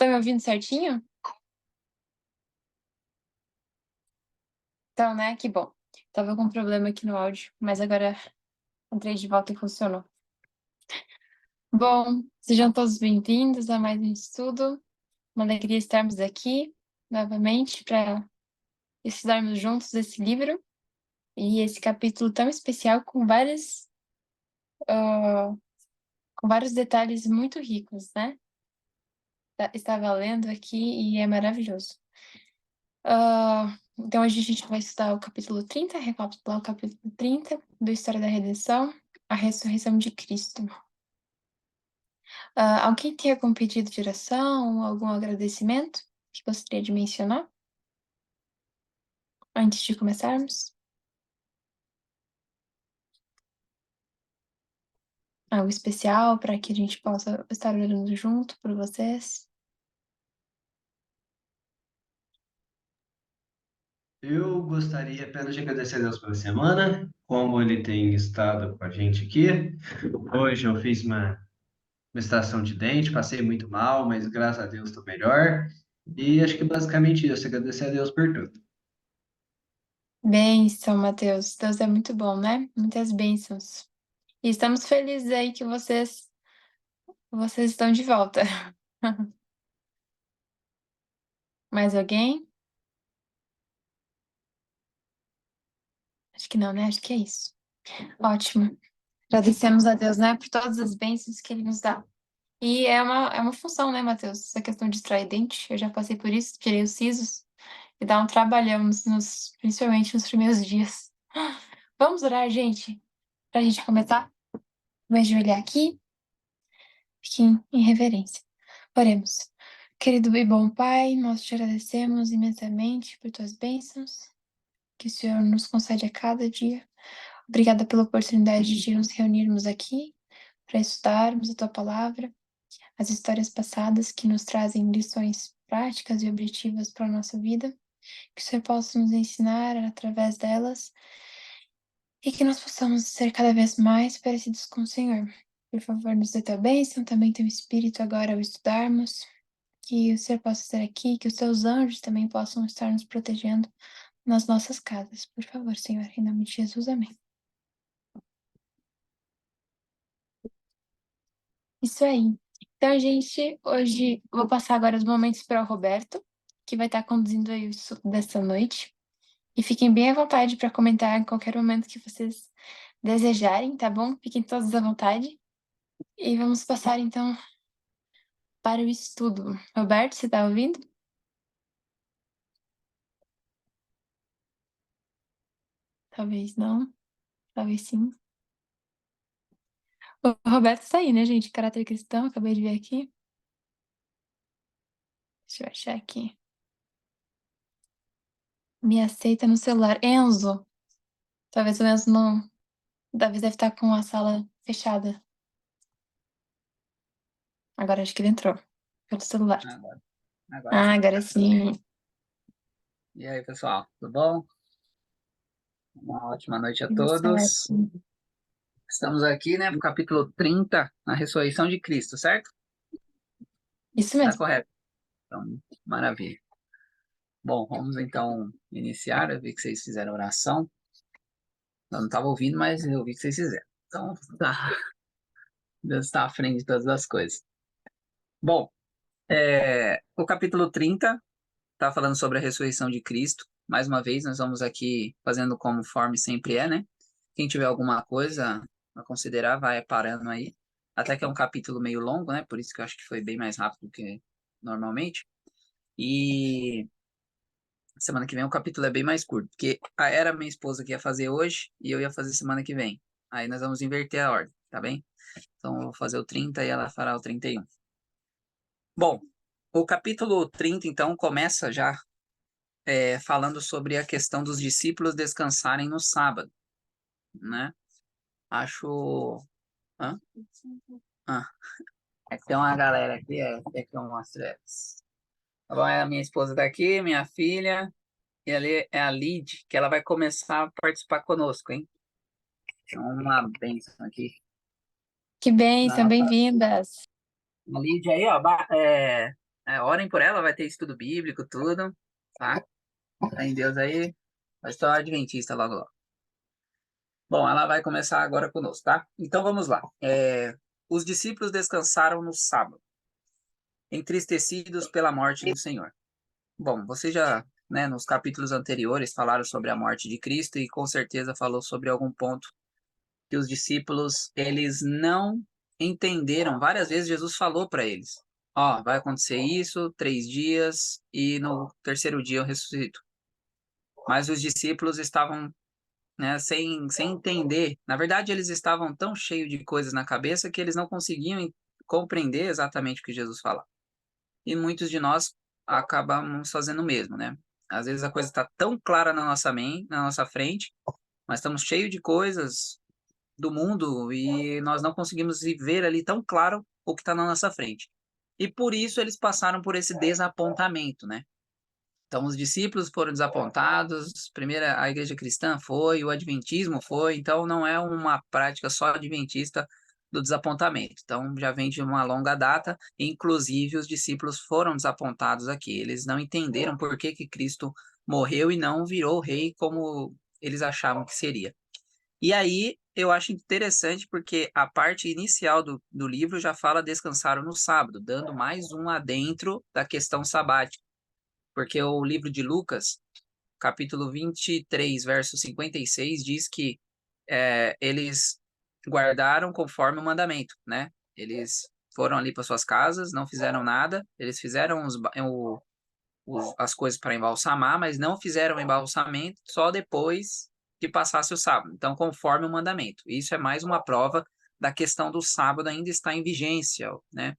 Tá me ouvindo certinho? Então, né? Que bom. Tava com um problema aqui no áudio, mas agora entrei de volta e funcionou. Bom, sejam todos bem-vindos a mais um estudo. Uma alegria estarmos aqui novamente para estudarmos juntos esse livro e esse capítulo tão especial ah, com vários detalhes muito ricos, né? Estava lendo aqui e é maravilhoso. Então, hoje a gente vai estudar o capítulo 30, recapitular o capítulo 30 do História da Redenção, a ressurreição de Cristo. Alguém tem algum pedido de oração, algum agradecimento que gostaria de mencionar antes de começarmos? Algo especial para que a gente possa estar orando junto por vocês? Eu gostaria apenas de agradecer a Deus pela semana, como Ele tem estado com a gente aqui. Hoje eu fiz uma extração de dente, passei muito mal, mas graças a Deus estou melhor. E acho que basicamente isso, agradecer a Deus por tudo. Bênção, Mateus. Deus é muito bom, né? Muitas bênçãos. E estamos felizes aí que vocês estão de volta. Mais alguém? Acho que não, né? Acho que é isso. Ótimo. Agradecemos a Deus, né, por todas as bênçãos que Ele nos dá. E é uma função, né, Matheus? Essa questão de extrair dente, eu já passei por isso, tirei os sisos, e dá um trabalhão, principalmente nos primeiros dias. Vamos orar, gente, pra gente começar? Vou ajoelhar aqui, fiquem em reverência. Oremos. Querido e bom Pai, nós te agradecemos imensamente por tuas bênçãos, que o Senhor nos concede a cada dia. Obrigada pela oportunidade de nos reunirmos aqui para estudarmos a tua palavra, as histórias passadas que nos trazem lições práticas e objetivas para a nossa vida, que o Senhor possa nos ensinar através delas e que nós possamos ser cada vez mais parecidos com o Senhor. Por favor, nos dê tua bênção, também teu Espírito agora ao estudarmos, que o Senhor possa estar aqui, que os teus anjos também possam estar nos protegendo nas nossas casas. Por favor, Senhor, em nome de Jesus, amém. Isso aí. Então, gente, hoje vou passar agora os momentos para o Roberto, que vai estar conduzindo aí o estudo dessa noite. E fiquem bem à vontade para comentar em qualquer momento que vocês desejarem, tá bom? Fiquem todos à vontade. E vamos passar então para o estudo. Roberto, você está ouvindo? Talvez não, talvez sim. O Roberto está aí, né, gente? Caráter cristão, acabei de ver aqui. Deixa eu achar aqui. Me aceita no celular. Enzo. Talvez o Enzo não. Talvez deve estar com a sala fechada. Agora acho que ele entrou pelo celular. Agora sim. Agora sim. E aí, pessoal, tudo bom? Uma ótima noite a Tudo todos. certo. Estamos aqui, né, no capítulo 30, a ressurreição de Cristo, certo? Isso Tá mesmo. correto. Então, maravilha. Bom, vamos então iniciar. Eu vi que vocês fizeram oração. Eu não estava ouvindo, mas eu vi que vocês fizeram. Então, tá. Deus está à frente de todas as coisas. Bom, o capítulo 30 está falando sobre a ressurreição de Cristo. Mais uma vez, nós vamos aqui fazendo conforme sempre é, né? Quem tiver alguma coisa a considerar, vai parando aí. Até que é um capítulo meio longo, né? Por isso que eu acho que foi bem mais rápido que normalmente. E semana que vem o capítulo é bem mais curto, porque era minha esposa que ia fazer hoje e eu ia fazer semana que vem. Aí nós vamos inverter a ordem, tá bem? Então eu vou fazer o 30 e ela fará o 31. Bom, o capítulo 30, então, começa já falando sobre a questão dos discípulos descansarem no sábado, né? Acho... Hã? Ah, é que tem uma galera aqui, é que eu mostro elas. Agora a minha esposa tá aqui, minha filha, e ali é a Lid, que ela vai começar a participar conosco, hein? Então, uma bênção aqui. Que bênção, Nossa, bem-vindas. a Lid aí, ó, Orem por ela, vai ter estudo bíblico, tudo, tá? Fé em Deus aí, vai estar adventista logo logo. Bom, ela vai começar agora conosco, tá? Então vamos lá. Os discípulos descansaram no sábado, entristecidos pela morte do Senhor. Bom, você já, né, nos capítulos anteriores falaram sobre a morte de Cristo e com certeza falou sobre algum ponto que os discípulos, eles não entenderam. Várias vezes Jesus falou para eles, ó, vai acontecer isso, 3 dias e no terceiro dia eu ressuscito. Mas os discípulos estavam, né, sem entender. Na verdade, eles estavam tão cheios de coisas na cabeça que eles não conseguiam compreender exatamente o que Jesus falava. E muitos de nós acabamos fazendo o mesmo, né? Às vezes a coisa está tão clara na nossa mente, na nossa frente, mas estamos cheios de coisas do mundo e nós não conseguimos ver ali tão claro o que está na nossa frente. E por isso eles passaram por esse desapontamento, né? Então, os discípulos foram desapontados, primeiro a igreja cristã foi, o adventismo foi, então não é uma prática só adventista do desapontamento. Então, já vem de uma longa data, inclusive os discípulos foram desapontados aqui. Eles não entenderam por que que Cristo morreu e não virou rei como eles achavam que seria. E aí, eu acho interessante porque a parte inicial do livro já fala descansaram no sábado, dando mais um adentro da questão sabática. Porque o livro de Lucas, capítulo 23, verso 56, diz que eles guardaram conforme o mandamento, né? Eles foram ali para suas casas, não fizeram nada, eles fizeram as coisas para embalsamar, mas não fizeram o embalsamento só depois que passasse o sábado. Então, conforme o mandamento. Isso é mais uma prova da questão do sábado ainda está em vigência, né?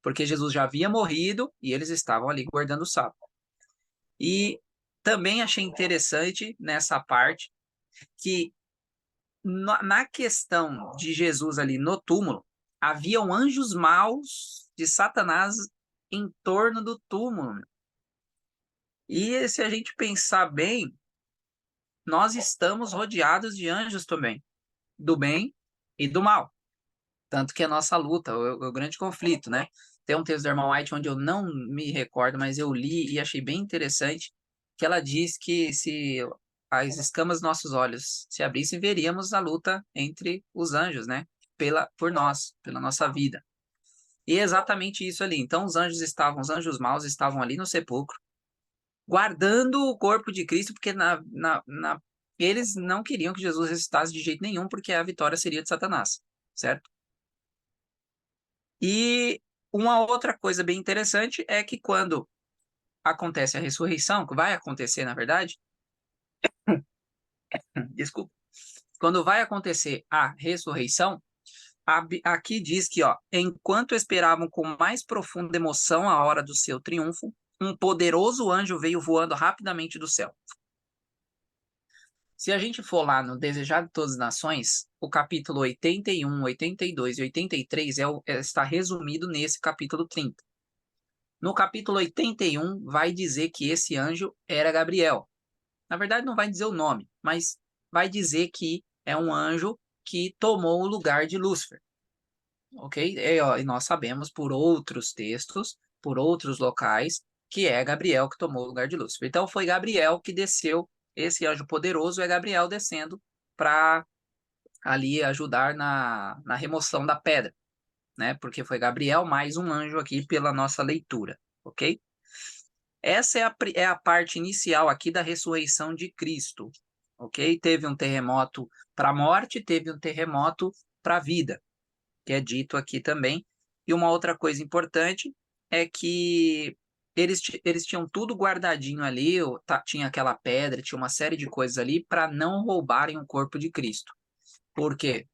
Porque Jesus já havia morrido e eles estavam ali guardando o sábado. E também achei interessante nessa parte que na questão de Jesus ali no túmulo, haviam anjos maus de Satanás em torno do túmulo. E se a gente pensar bem, nós estamos rodeados de anjos também, do bem e do mal. Tanto que a nossa luta, o grande conflito, né? Tem um texto da irmã White onde eu não me recordo, mas eu li e achei bem interessante, que ela diz que se as escamas dos nossos olhos se abrissem, veríamos a luta entre os anjos, né? Por nós, pela nossa vida. E é exatamente isso ali. Então os anjos maus estavam ali no sepulcro, guardando o corpo de Cristo, porque eles não queriam que Jesus ressuscitasse de jeito nenhum, porque a vitória seria de Satanás, certo? E uma outra coisa bem interessante é que quando acontece a ressurreição, que vai acontecer, na verdade, desculpa, quando vai acontecer a ressurreição, aqui diz que, ó, enquanto esperavam com mais profunda emoção a hora do seu triunfo, um poderoso anjo veio voando rapidamente do céu. Se a gente for lá no Desejado de Todas as Nações, o capítulo 81, 82 e 83 está resumido nesse capítulo 30. No capítulo 81, vai dizer que esse anjo era Gabriel. Na verdade, não vai dizer o nome, mas vai dizer que é um anjo que tomou o lugar de Lúcifer. Ok? E nós sabemos por outros textos, por outros locais, que é Gabriel que tomou o lugar de Lúcifer. Então, foi Gabriel que desceu, esse anjo poderoso é Gabriel descendo para ali ajudar na remoção da pedra, né? Porque foi Gabriel mais um anjo aqui pela nossa leitura, ok? Essa é a parte inicial aqui da ressurreição de Cristo, ok? Teve um terremoto para a morte, teve um terremoto para a vida, que é dito aqui também. E uma outra coisa importante é que eles tinham tudo guardadinho ali, tinha aquela pedra, tinha uma série de coisas ali para não roubarem o corpo de Cristo. Por quê?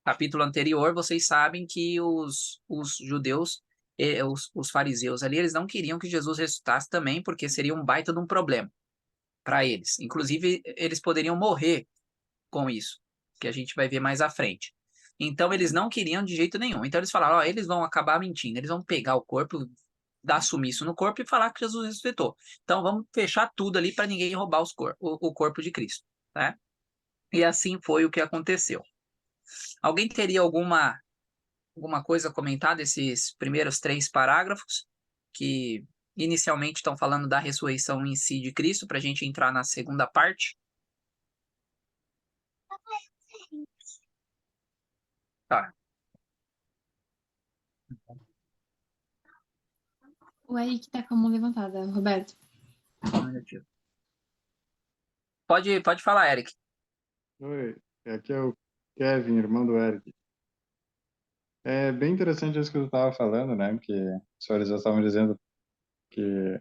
Capítulo anterior, vocês sabem que os judeus, os fariseus ali, eles não queriam que Jesus ressuscitasse também, porque seria um baita de um problema para eles. Inclusive, eles poderiam morrer com isso, que a gente vai ver mais à frente. Então, eles não queriam de jeito nenhum. Então, eles falaram, ó, eles vão acabar mentindo, eles vão pegar o corpo, dar sumiço no corpo e falar que Jesus ressuscitou. Então, vamos fechar tudo ali para ninguém roubar o corpo de Cristo, né? E assim foi o que aconteceu. Alguém teria alguma coisa a comentar desses primeiros 3 parágrafos? que inicialmente estão falando da ressurreição em si de Cristo, para a gente entrar na segunda parte. Tá. O Eric tá com a mão levantada, Roberto. Um minutinho. Pode falar, Eric. Oi, aqui é o Kevin, irmão do Eric. É bem interessante isso que tu estava falando, né? Que os fariseus estavam dizendo que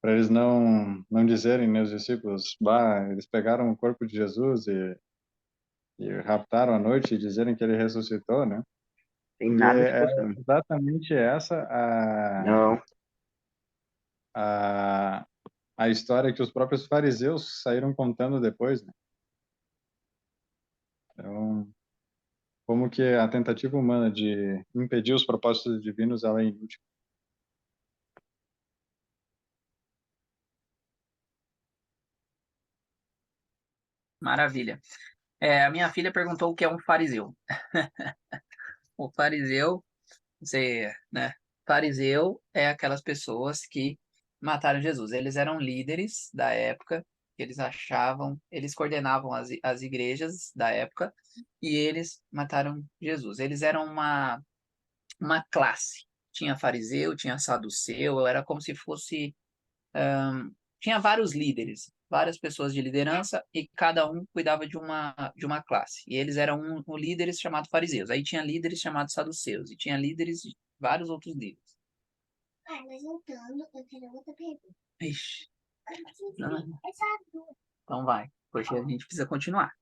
para eles não dizerem, né, os discípulos, bah, eles pegaram o corpo de Jesus e raptaram à noite e dizerem que ele ressuscitou, né? Tem E nada de é costume. exatamente essa Não. a, a história que os próprios fariseus saíram contando depois, né? Então, como que a tentativa humana de impedir os propósitos divinos, ela é inútil. Maravilha. A minha filha perguntou o que é um fariseu. O fariseu, você, né? Fariseu é aquelas pessoas que mataram Jesus. Eles eram líderes da época, eles achavam, eles coordenavam as igrejas da época e eles mataram Jesus. Eles eram uma classe. Tinha fariseu, tinha saduceu, era como se fosse. Tinha vários líderes, várias pessoas de liderança, e cada um cuidava de uma classe. E eles eram líderes chamados fariseus. Aí tinha líderes chamados saduceus, e tinha líderes de vários outros líderes. Mas voltando, eu tenho outra pergunta. Ixi, não. Então vai, porque a gente precisa continuar.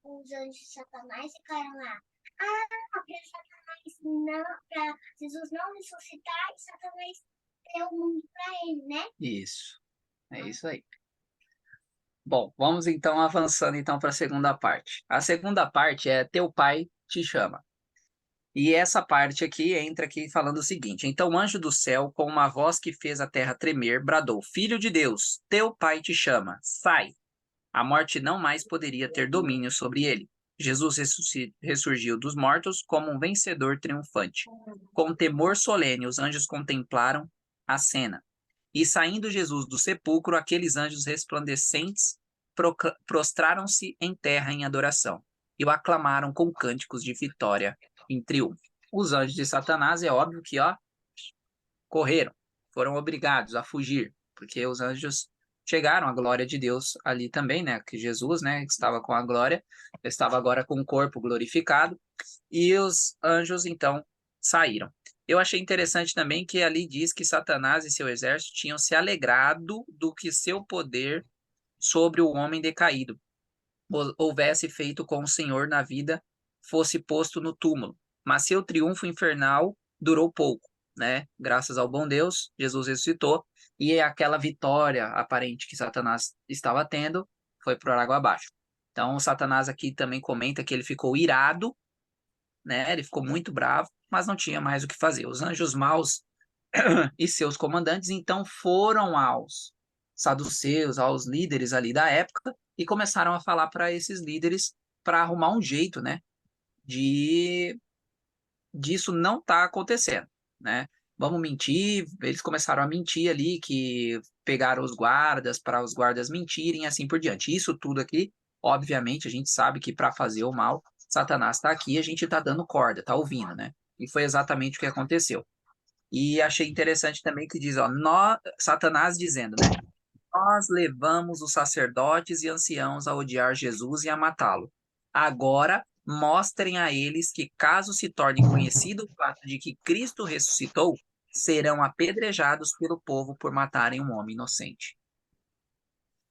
Os anjos de Satanás ficaram lá. Para Satanás não, para Jesus não ressuscitar e Satanás ter o mundo para ele, né? Isso, é isso aí. Bom, vamos então avançando então para a segunda parte. A segunda parte é Teu Pai te chama. E essa parte aqui entra aqui falando o seguinte: então o anjo do céu, com uma voz que fez a terra tremer, bradou: Filho de Deus, teu pai te chama, sai. A morte não mais poderia ter domínio sobre ele. Jesus ressurgiu dos mortos como um vencedor triunfante. Com temor solene, os anjos contemplaram a cena. E saindo Jesus do sepulcro, aqueles anjos resplandecentes prostraram-se em terra em adoração e o aclamaram com cânticos de vitória em triunfo. Os anjos de Satanás, é óbvio que correram, foram obrigados a fugir, porque os anjos chegaram à glória de Deus ali também, né? Que Jesus, né, estava com a glória, estava agora com o corpo glorificado, e os anjos então saíram. Eu achei interessante também que ali diz que Satanás e seu exército tinham se alegrado do que seu poder sobre o homem decaído houvesse feito com o Senhor na vida, fosse posto no túmulo. Mas seu triunfo infernal durou pouco, né? Graças ao bom Deus, Jesus ressuscitou, e aquela vitória aparente que Satanás estava tendo foi por água abaixo. Então, Satanás aqui também comenta que ele ficou irado, né? Ele ficou muito bravo, mas não tinha mais o que fazer. Os anjos maus e seus comandantes então foram aos saduceus, aos líderes ali da época, e começaram a falar para esses líderes para arrumar um jeito, né, de disso não tá acontecendo, né? Vamos mentir, eles começaram a mentir ali, que pegaram os guardas para os guardas mentirem e assim por diante. Isso tudo aqui, obviamente, a gente sabe que para fazer o mal, Satanás está aqui, a gente está dando corda, tá ouvindo, né? E foi exatamente o que aconteceu. E achei interessante também que diz, Satanás dizendo, né? Nós levamos os sacerdotes e anciãos a odiar Jesus e a matá-lo. Agora, mostrem a eles que, caso se torne conhecido o fato de que Cristo ressuscitou, serão apedrejados pelo povo por matarem um homem inocente.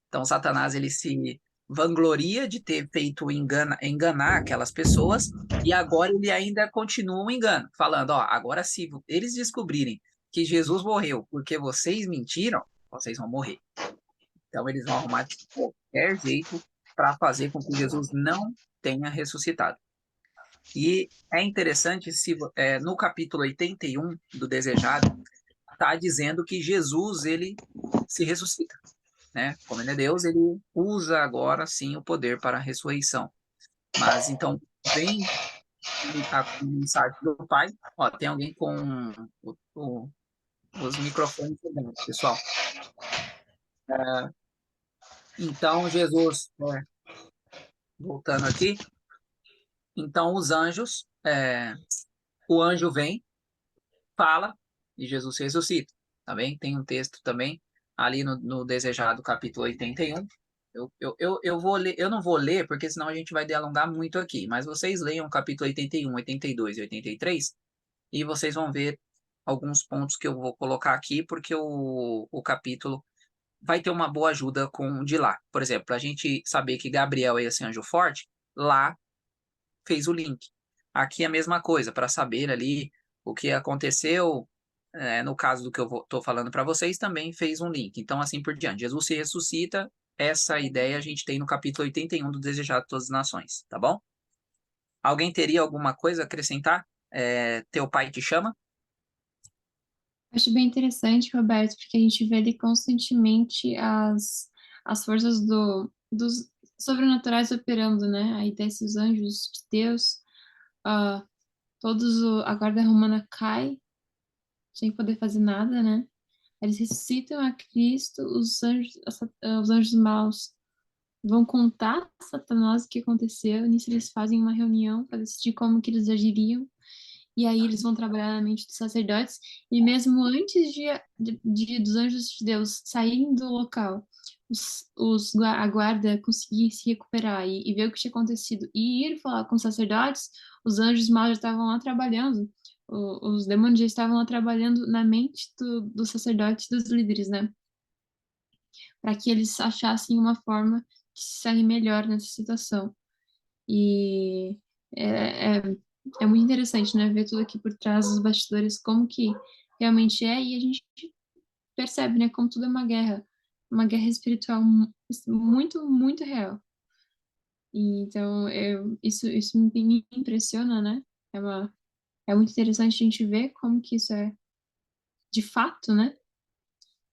Então, Satanás ele se vangloria de ter feito enganar aquelas pessoas, e agora ele ainda continua o engano, falando, agora se eles descobrirem que Jesus morreu porque vocês mentiram, vocês vão morrer. Então eles vão arrumar de qualquer jeito para fazer com que Jesus não tenha ressuscitado. E é interessante, no capítulo 81 do Desejado, está dizendo que Jesus ele se ressuscita, né? Como ele é Deus, ele usa agora sim o poder para a ressurreição. Mas então vem a mensagem do Pai. Ó, tem alguém com os microfones ligados, pessoal. Então, Jesus, voltando aqui, então os anjos, o anjo vem, fala, e Jesus ressuscita, tá bem? Tem um texto também, ali no Desejado, capítulo 81. Eu vou ler, eu não vou ler, porque senão a gente vai alongar muito aqui, mas vocês leiam o capítulo 81, 82 e 83, e vocês vão ver alguns pontos que eu vou colocar aqui, porque o capítulo vai ter uma boa ajuda com de lá. Por exemplo, a gente saber que Gabriel é esse anjo forte, lá fez o link. Aqui é a mesma coisa, para saber ali o que aconteceu, no caso do que eu estou falando para vocês, também fez um link. Então, assim por diante. Jesus se ressuscita, essa ideia a gente tem no capítulo 81 do Desejado de Todas as Nações, tá bom? Alguém teria alguma coisa a acrescentar? Teu pai te chama? Acho bem interessante, Roberto, porque a gente vê ali constantemente as forças dos sobrenaturais operando, né? Aí desses anjos de Deus, ah, a guarda romana cai, sem poder fazer nada, né? Eles ressuscitam a Cristo, os anjos maus vão contar a Satanás o que aconteceu, nisso eles fazem uma reunião para decidir como que eles agiriam, e aí eles vão trabalhar na mente dos sacerdotes, e mesmo antes dos anjos de Deus saírem do local, a guarda conseguir se recuperar e ver o que tinha acontecido, e ir falar com os sacerdotes, os anjos maus já estavam lá trabalhando, os demônios já estavam lá trabalhando na mente dos sacerdotes, dos líderes, né? Para que eles achassem uma forma de se sair melhor nessa situação. E é, é, é muito interessante, né, ver tudo aqui por trás dos bastidores, como que realmente é, e a gente percebe, né, como tudo é uma guerra espiritual muito, muito real. E, então, isso me impressiona, né? É muito interessante a gente ver como que isso é de fato, né?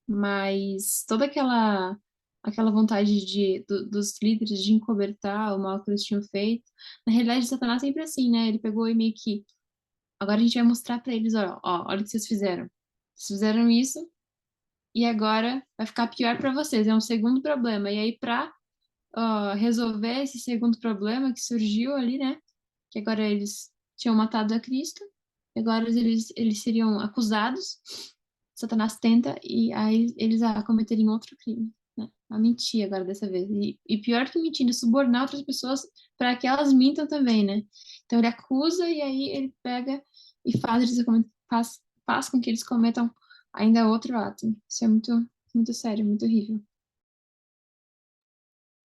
Mas toda aquela vontade dos líderes de encobertar o mal que eles tinham feito, na realidade, Satanás é sempre assim, né? Ele pegou e meio que, agora a gente vai mostrar para eles, olha o que vocês fizeram. Vocês fizeram isso e agora vai ficar pior para vocês, é um segundo problema. E aí, para resolver esse segundo problema que surgiu ali, né? Que agora eles tinham matado a Cristo, e agora eles seriam acusados. Satanás tenta e aí eles cometerem outro crime, né? A mentir agora dessa vez. E pior que mentir, ele subornar outras pessoas para que elas mintam também, né? Então ele acusa e aí ele pega e faz com que eles cometam ainda outro ato. Isso é muito, muito sério, muito horrível.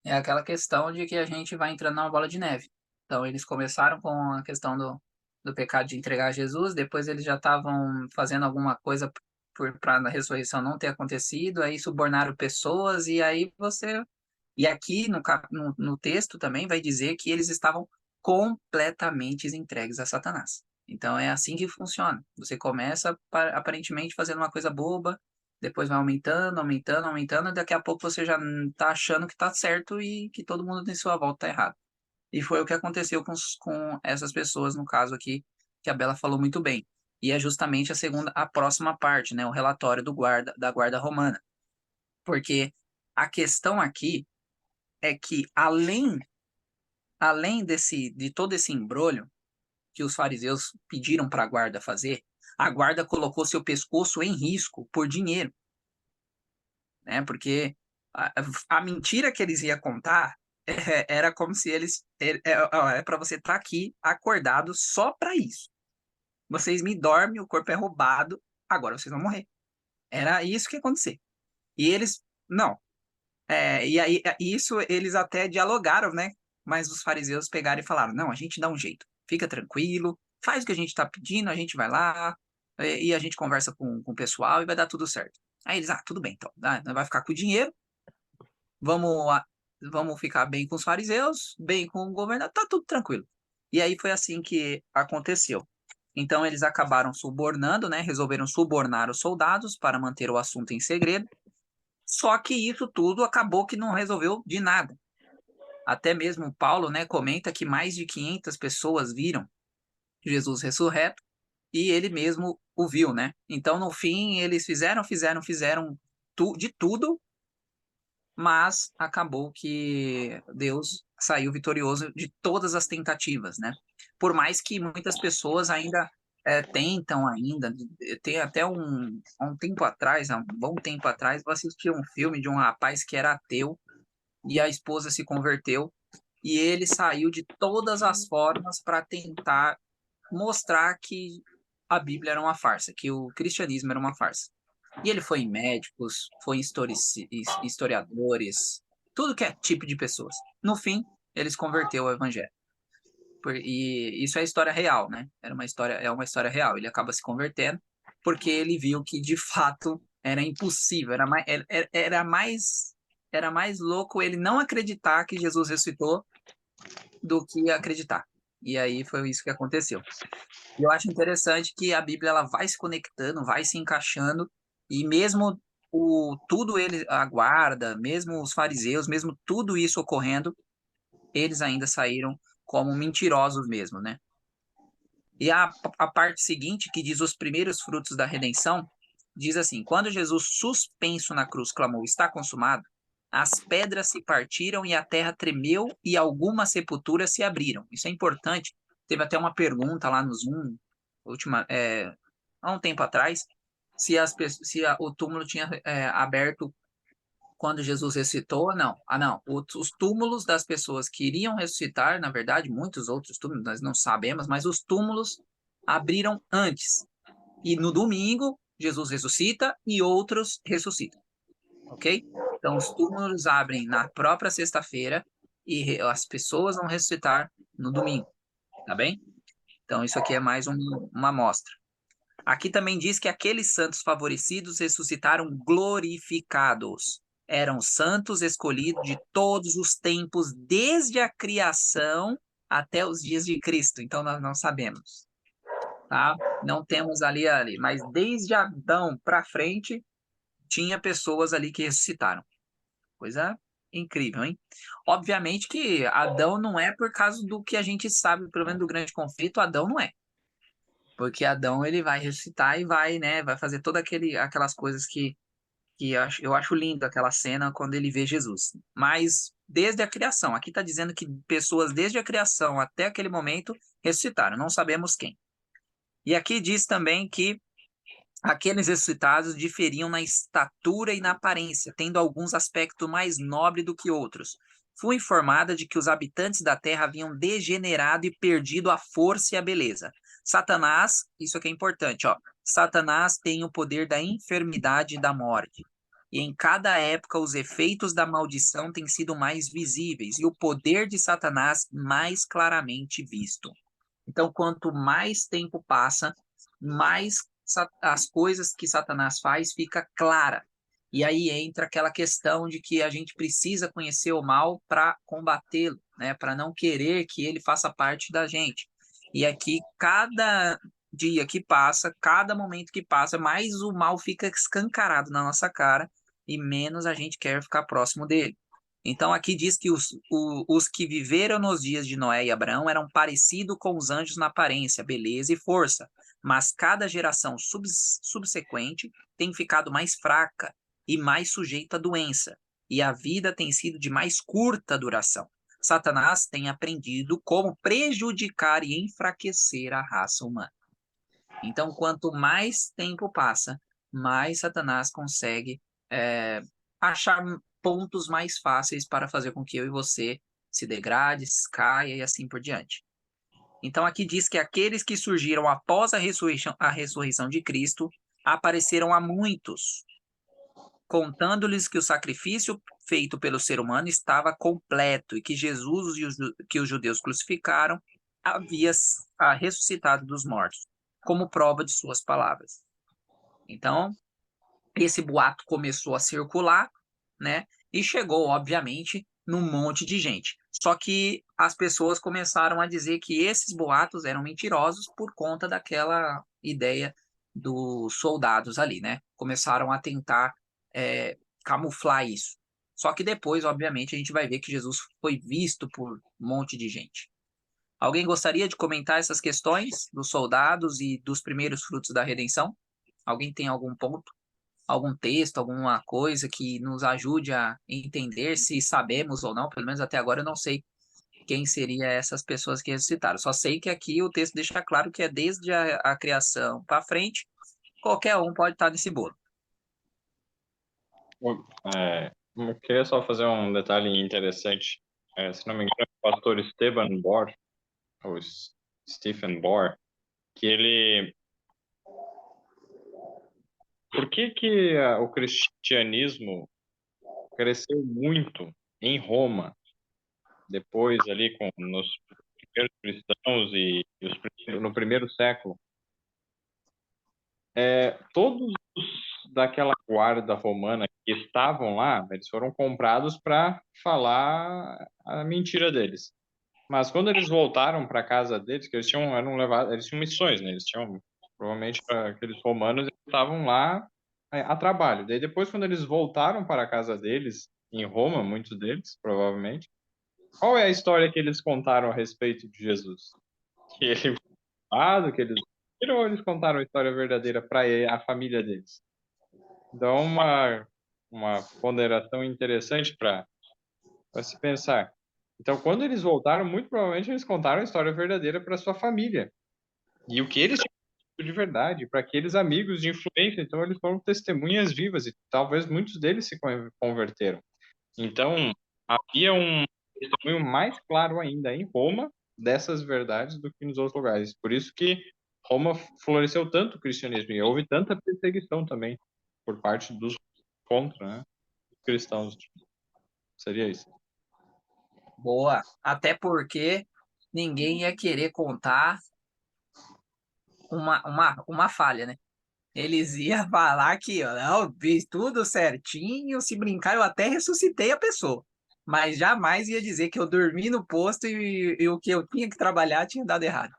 É aquela questão de que a gente vai entrando numa bola de neve. Então, eles começaram com a questão do pecado de entregar Jesus, depois eles já estavam fazendo alguma coisa para a ressurreição não ter acontecido, aí subornaram pessoas, e aí você. E aqui no texto também vai dizer que eles estavam completamente entregues a Satanás. Então, é assim que funciona. Você começa aparentemente fazendo uma coisa boba, depois vai aumentando, aumentando, aumentando, e daqui a pouco você já tá achando que tá certo e que todo mundo em sua volta tá errado. E foi o que aconteceu com essas pessoas, no caso aqui, que a Bela falou muito bem. E é justamente a próxima parte, né, o relatório da guarda romana. Porque a questão aqui é que além de todo esse embrolho que os fariseus pediram para a guarda fazer, a guarda colocou seu pescoço em risco por dinheiro, né? Porque a mentira que eles iam contar era como se eles para você estar aqui acordado só para isso. Vocês me dormem, o corpo é roubado, agora vocês vão morrer. Era isso que ia acontecer. E eles não. E aí isso eles até dialogaram, né? Mas os fariseus pegaram e falaram: não, a gente dá um jeito, fica tranquilo, faz o que a gente está pedindo, a gente vai lá e a gente conversa com o pessoal e vai dar tudo certo. Aí eles, tudo bem, então, vai ficar com o dinheiro, vamos, vamos ficar bem com os fariseus, bem com o governador, tá tudo tranquilo. E aí foi assim que aconteceu. Então eles acabaram subornando, né? Resolveram subornar os soldados para manter o assunto em segredo. Só que isso tudo acabou que não resolveu de nada. Até mesmo Paulo, né, comenta que mais de 500 pessoas viram Jesus ressurreto, e ele mesmo o viu, né? Então, no fim, eles fizeram de tudo, mas acabou que Deus saiu vitorioso de todas as tentativas, né? Por mais que muitas pessoas ainda tentam ainda, tem até um tempo atrás, um bom tempo atrás, eu assisti um filme de um rapaz que era ateu e a esposa se converteu e ele saiu de todas as formas para tentar mostrar que a Bíblia era uma farsa, que o cristianismo era uma farsa. E ele foi em médicos, foi em historiadores, tudo que é tipo de pessoas. No fim, ele se converteu ao evangelho. E isso é história real, né? É uma história real. Ele acaba se convertendo porque ele viu que de fato era impossível, era mais louco ele não acreditar que Jesus ressuscitou do que acreditar. E aí foi isso que aconteceu. E eu acho interessante que a Bíblia ela vai se conectando, vai se encaixando, e mesmo tudo ele aguarda, mesmo os fariseus, mesmo tudo isso ocorrendo, eles ainda saíram como mentirosos mesmo, né? E a parte seguinte, que diz os primeiros frutos da redenção, diz assim: quando Jesus, suspenso na cruz, clamou, está consumado, as pedras se partiram e a terra tremeu e algumas sepulturas se abriram. Isso é importante. Teve até uma pergunta lá no Zoom, há um tempo atrás, se o túmulo tinha aberto quando Jesus ressuscitou, não. Não. Os túmulos das pessoas que iriam ressuscitar, na verdade, muitos outros túmulos, nós não sabemos, mas os túmulos abriram antes. E no domingo, Jesus ressuscita e outros ressuscitam. Ok? Então, os túmulos abrem na própria sexta-feira e as pessoas vão ressuscitar no domingo. Tá bem? Então, isso aqui é mais uma amostra. Aqui também diz que aqueles santos favorecidos ressuscitaram glorificados. Eram santos escolhidos de todos os tempos, desde a criação até os dias de Cristo. Então nós não sabemos, tá? Não temos ali, mas desde Adão para frente tinha pessoas ali que ressuscitaram. Coisa incrível, hein? Obviamente que Adão não é por causa do que a gente sabe, pelo menos do grande conflito, Adão não é. Porque Adão ele vai ressuscitar e vai, né, vai fazer todas aquelas coisas que eu acho lindo aquela cena quando ele vê Jesus. Mas desde a criação, aqui está dizendo que pessoas desde a criação até aquele momento ressuscitaram, não sabemos quem. E aqui diz também que aqueles ressuscitados diferiam na estatura e na aparência, tendo alguns aspectos mais nobres do que outros. Fui informada de que os habitantes da terra haviam degenerado e perdido a força e a beleza. Satanás, isso aqui é importante, ó. Satanás tem o poder da enfermidade e da morte. E em cada época os efeitos da maldição têm sido mais visíveis e o poder de Satanás mais claramente visto. Então, quanto mais tempo passa, mais as coisas que Satanás faz fica clara. E aí entra aquela questão de que a gente precisa conhecer o mal para combatê-lo, né? Para não querer que ele faça parte da gente. E aqui, cada dia que passa, cada momento que passa, mais o mal fica escancarado na nossa cara e menos a gente quer ficar próximo dele. Então aqui diz que os que viveram nos dias de Noé e Abraão eram parecidos com os anjos na aparência, beleza e força, mas cada geração subsequente tem ficado mais fraca e mais sujeita à doença, e a vida tem sido de mais curta duração. Satanás tem aprendido como prejudicar e enfraquecer a raça humana. Então, quanto mais tempo passa, mais Satanás consegue achar pontos mais fáceis para fazer com que eu e você se degrade, caia e assim por diante. Então aqui diz que aqueles que surgiram após a ressurreição de Cristo apareceram a muitos, contando-lhes que o sacrifício feito pelo ser humano estava completo e que Jesus, que os judeus crucificaram, havia ressuscitado dos mortos, como prova de suas palavras. Então, esse boato começou a circular, né? E chegou, obviamente, num monte de gente. Só que as pessoas começaram a dizer que esses boatos eram mentirosos por conta daquela ideia dos soldados ali, né? Começaram a tentar camuflar isso. Só que depois, obviamente, a gente vai ver que Jesus foi visto por um monte de gente. Alguém gostaria de comentar essas questões dos soldados e dos primeiros frutos da redenção? Alguém tem algum ponto, algum texto, alguma coisa que nos ajude a entender se sabemos ou não? Pelo menos até agora eu não sei quem seriam essas pessoas que ressuscitaram. Só sei que aqui o texto deixa claro que é desde a criação para frente, qualquer um pode estar nesse bolo. Eu queria só fazer um detalhe interessante. Se não me engano, é o pastor Stephen Bohr, ou Stephen Bohr, que ele... Por que o cristianismo cresceu muito em Roma, depois ali nos primeiros cristãos e no primeiro século? Todos daquela guarda romana que estavam lá, eles foram comprados para falar a mentira deles. Mas quando eles voltaram para casa deles, que eles tinham missões, né? Eles tinham, provavelmente, aqueles romanos estavam lá a trabalho. Daí depois, quando eles voltaram para a casa deles, em Roma, muitos deles, provavelmente, qual é a história que eles contaram a respeito de Jesus? Que ele foi culpado, que eles viram, ou eles contaram a história verdadeira para a família deles? Então, uma ponderação interessante para se pensar. Então, quando eles voltaram, muito provavelmente eles contaram a história verdadeira para sua família. E o que eles tinham de verdade, para aqueles amigos de influência. Então, eles foram testemunhas vivas e talvez muitos deles se converteram. Então, havia um testemunho mais claro ainda em Roma dessas verdades do que nos outros lugares. Por isso que Roma floresceu tanto o cristianismo e houve tanta perseguição também por parte dos contra, né, os cristãos. Seria isso. Boa. Até porque ninguém ia querer contar uma falha, né? Eles iam falar que, ó, não, fiz tudo certinho, se brincar, eu até ressuscitei a pessoa. Mas jamais ia dizer que eu dormi no posto e o que eu tinha que trabalhar tinha dado errado.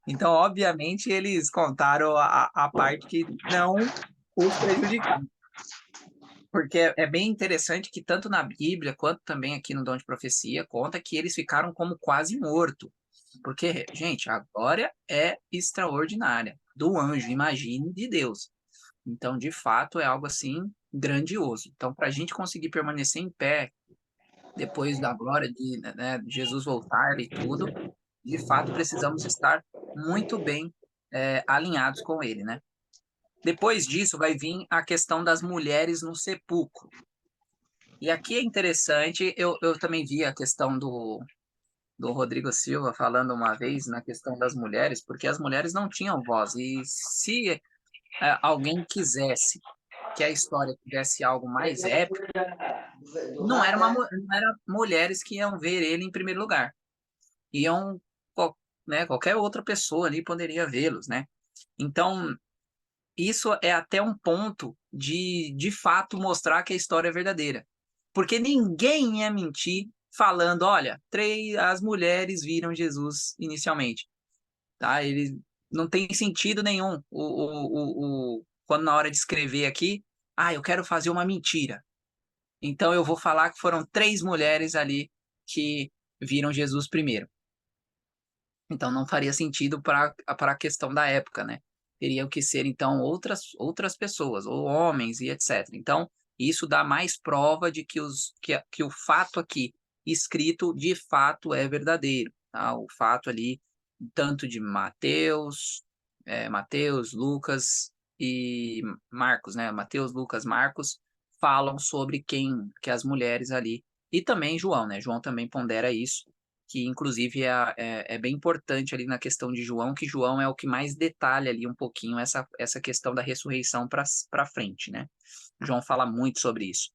Então, obviamente, eles contaram a parte que não os prejudicava. Porque é bem interessante que tanto na Bíblia quanto também aqui no Dom de Profecia conta que eles ficaram como quase mortos. Porque, gente, a glória é extraordinária do anjo, imagine de Deus. Então, de fato, é algo assim grandioso. Então, para a gente conseguir permanecer em pé depois da glória de Jesus voltar e tudo, de fato, precisamos estar muito bem alinhados com ele, né? Depois disso, vai vir a questão das mulheres no sepulcro. E aqui é interessante, eu também vi a questão do Rodrigo Silva falando uma vez na questão das mulheres, porque as mulheres não tinham voz. E se alguém quisesse que a história tivesse algo mais épico, não era mulheres que iam ver ele em primeiro lugar. Iam, né, qualquer outra pessoa ali poderia vê-los, né? Então, isso é até um ponto de fato mostrar que a história é verdadeira. Porque ninguém ia mentir falando, olha, as mulheres viram Jesus inicialmente. Tá? Ele não tem sentido nenhum quando na hora de escrever aqui, eu quero fazer uma mentira. Então eu vou falar que foram 3 mulheres ali que viram Jesus primeiro. Então não faria sentido para a questão da época, né? Teriam que ser, então, outras pessoas, ou homens e etc. Então, isso dá mais prova de que o fato aqui escrito, de fato, é verdadeiro. Tá? O fato ali, tanto de Mateus, Lucas e Marcos, né? Mateus, Lucas, Marcos, falam sobre que as mulheres ali, e também João, né? João também pondera isso, que inclusive é bem importante ali na questão de João, que João é o que mais detalha ali um pouquinho essa questão da ressurreição para frente, né? João fala muito sobre isso.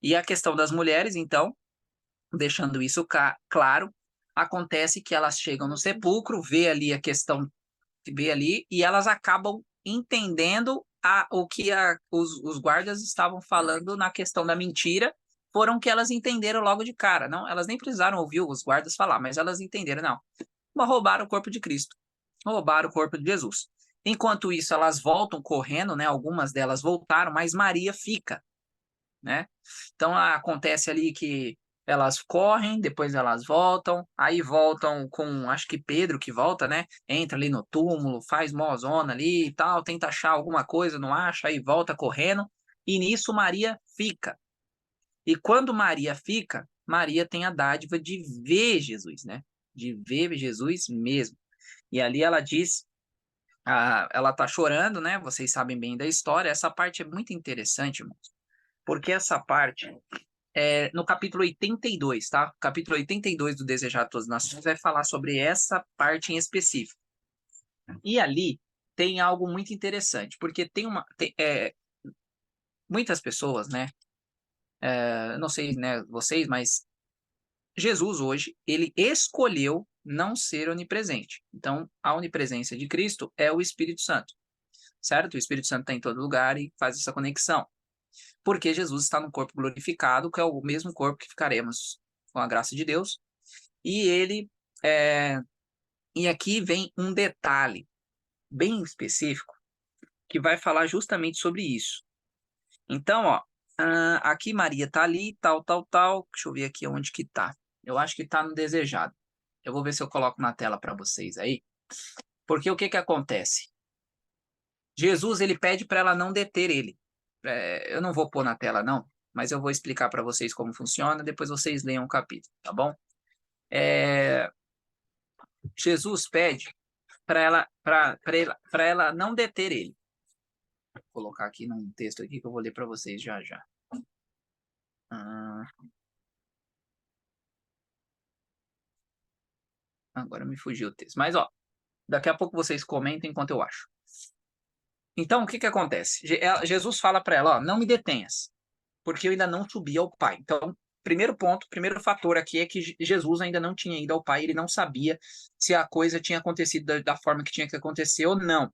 E a questão das mulheres, então, deixando isso claro, acontece que elas chegam no sepulcro, vê ali a questão, vê ali, e elas acabam entendendo o que os guardas estavam falando na questão da mentira, foram que elas entenderam logo de cara. Não, elas nem precisaram ouvir os guardas falar, mas elas entenderam, não. Mas roubaram o corpo de Cristo, roubaram o corpo de Jesus. Enquanto isso, elas voltam correndo, né? Algumas delas voltaram, mas Maria fica, né? Então acontece ali que Elas correm, depois elas voltam, aí voltam com, acho que Pedro que volta, né? Entra ali no túmulo, faz mozona ali e tal, tenta achar alguma coisa, não acha, aí volta correndo, e nisso Maria fica. E quando Maria fica, Maria tem a dádiva de ver Jesus, né? De ver Jesus mesmo. E ali ela diz, ela tá chorando, né? Vocês sabem bem da história. Essa parte é muito interessante, irmãos, porque essa parte no capítulo 82, tá? O capítulo 82 do Desejar a Todas as Nações vai falar sobre essa parte em específico. E ali tem algo muito interessante, porque muitas pessoas, né? Não sei, né, vocês, mas Jesus hoje, ele escolheu não ser onipresente. Então, a onipresença de Cristo é o Espírito Santo, certo? O Espírito Santo está em todo lugar e faz essa conexão. Porque Jesus está no corpo glorificado, que é o mesmo corpo que ficaremos com a graça de Deus. E ele e aqui vem um detalhe bem específico que vai falar justamente sobre isso. Então, ó, aqui Maria tá ali, tal, tal, tal. Deixa eu ver aqui onde que tá. Eu acho que tá no desejado. Eu vou ver se eu coloco na tela para vocês aí. Porque o que que acontece? Jesus, ele pede para ela não deter ele. Eu não vou pôr na tela, não, mas eu vou explicar para vocês como funciona, depois vocês leiam o capítulo, tá bom? Jesus pede para ela não deter ele. Vou colocar aqui num texto aqui que eu vou ler para vocês já já. Agora me fugiu o texto. Mas, ó, daqui a pouco vocês comentem enquanto eu acho. Então, o que que acontece? Jesus fala para ela, ó, não me detenhas, porque eu ainda não subi ao Pai. Então, primeiro ponto, primeiro fator aqui é que Jesus ainda não tinha ido ao Pai, ele não sabia se a coisa tinha acontecido da forma que tinha que acontecer ou não.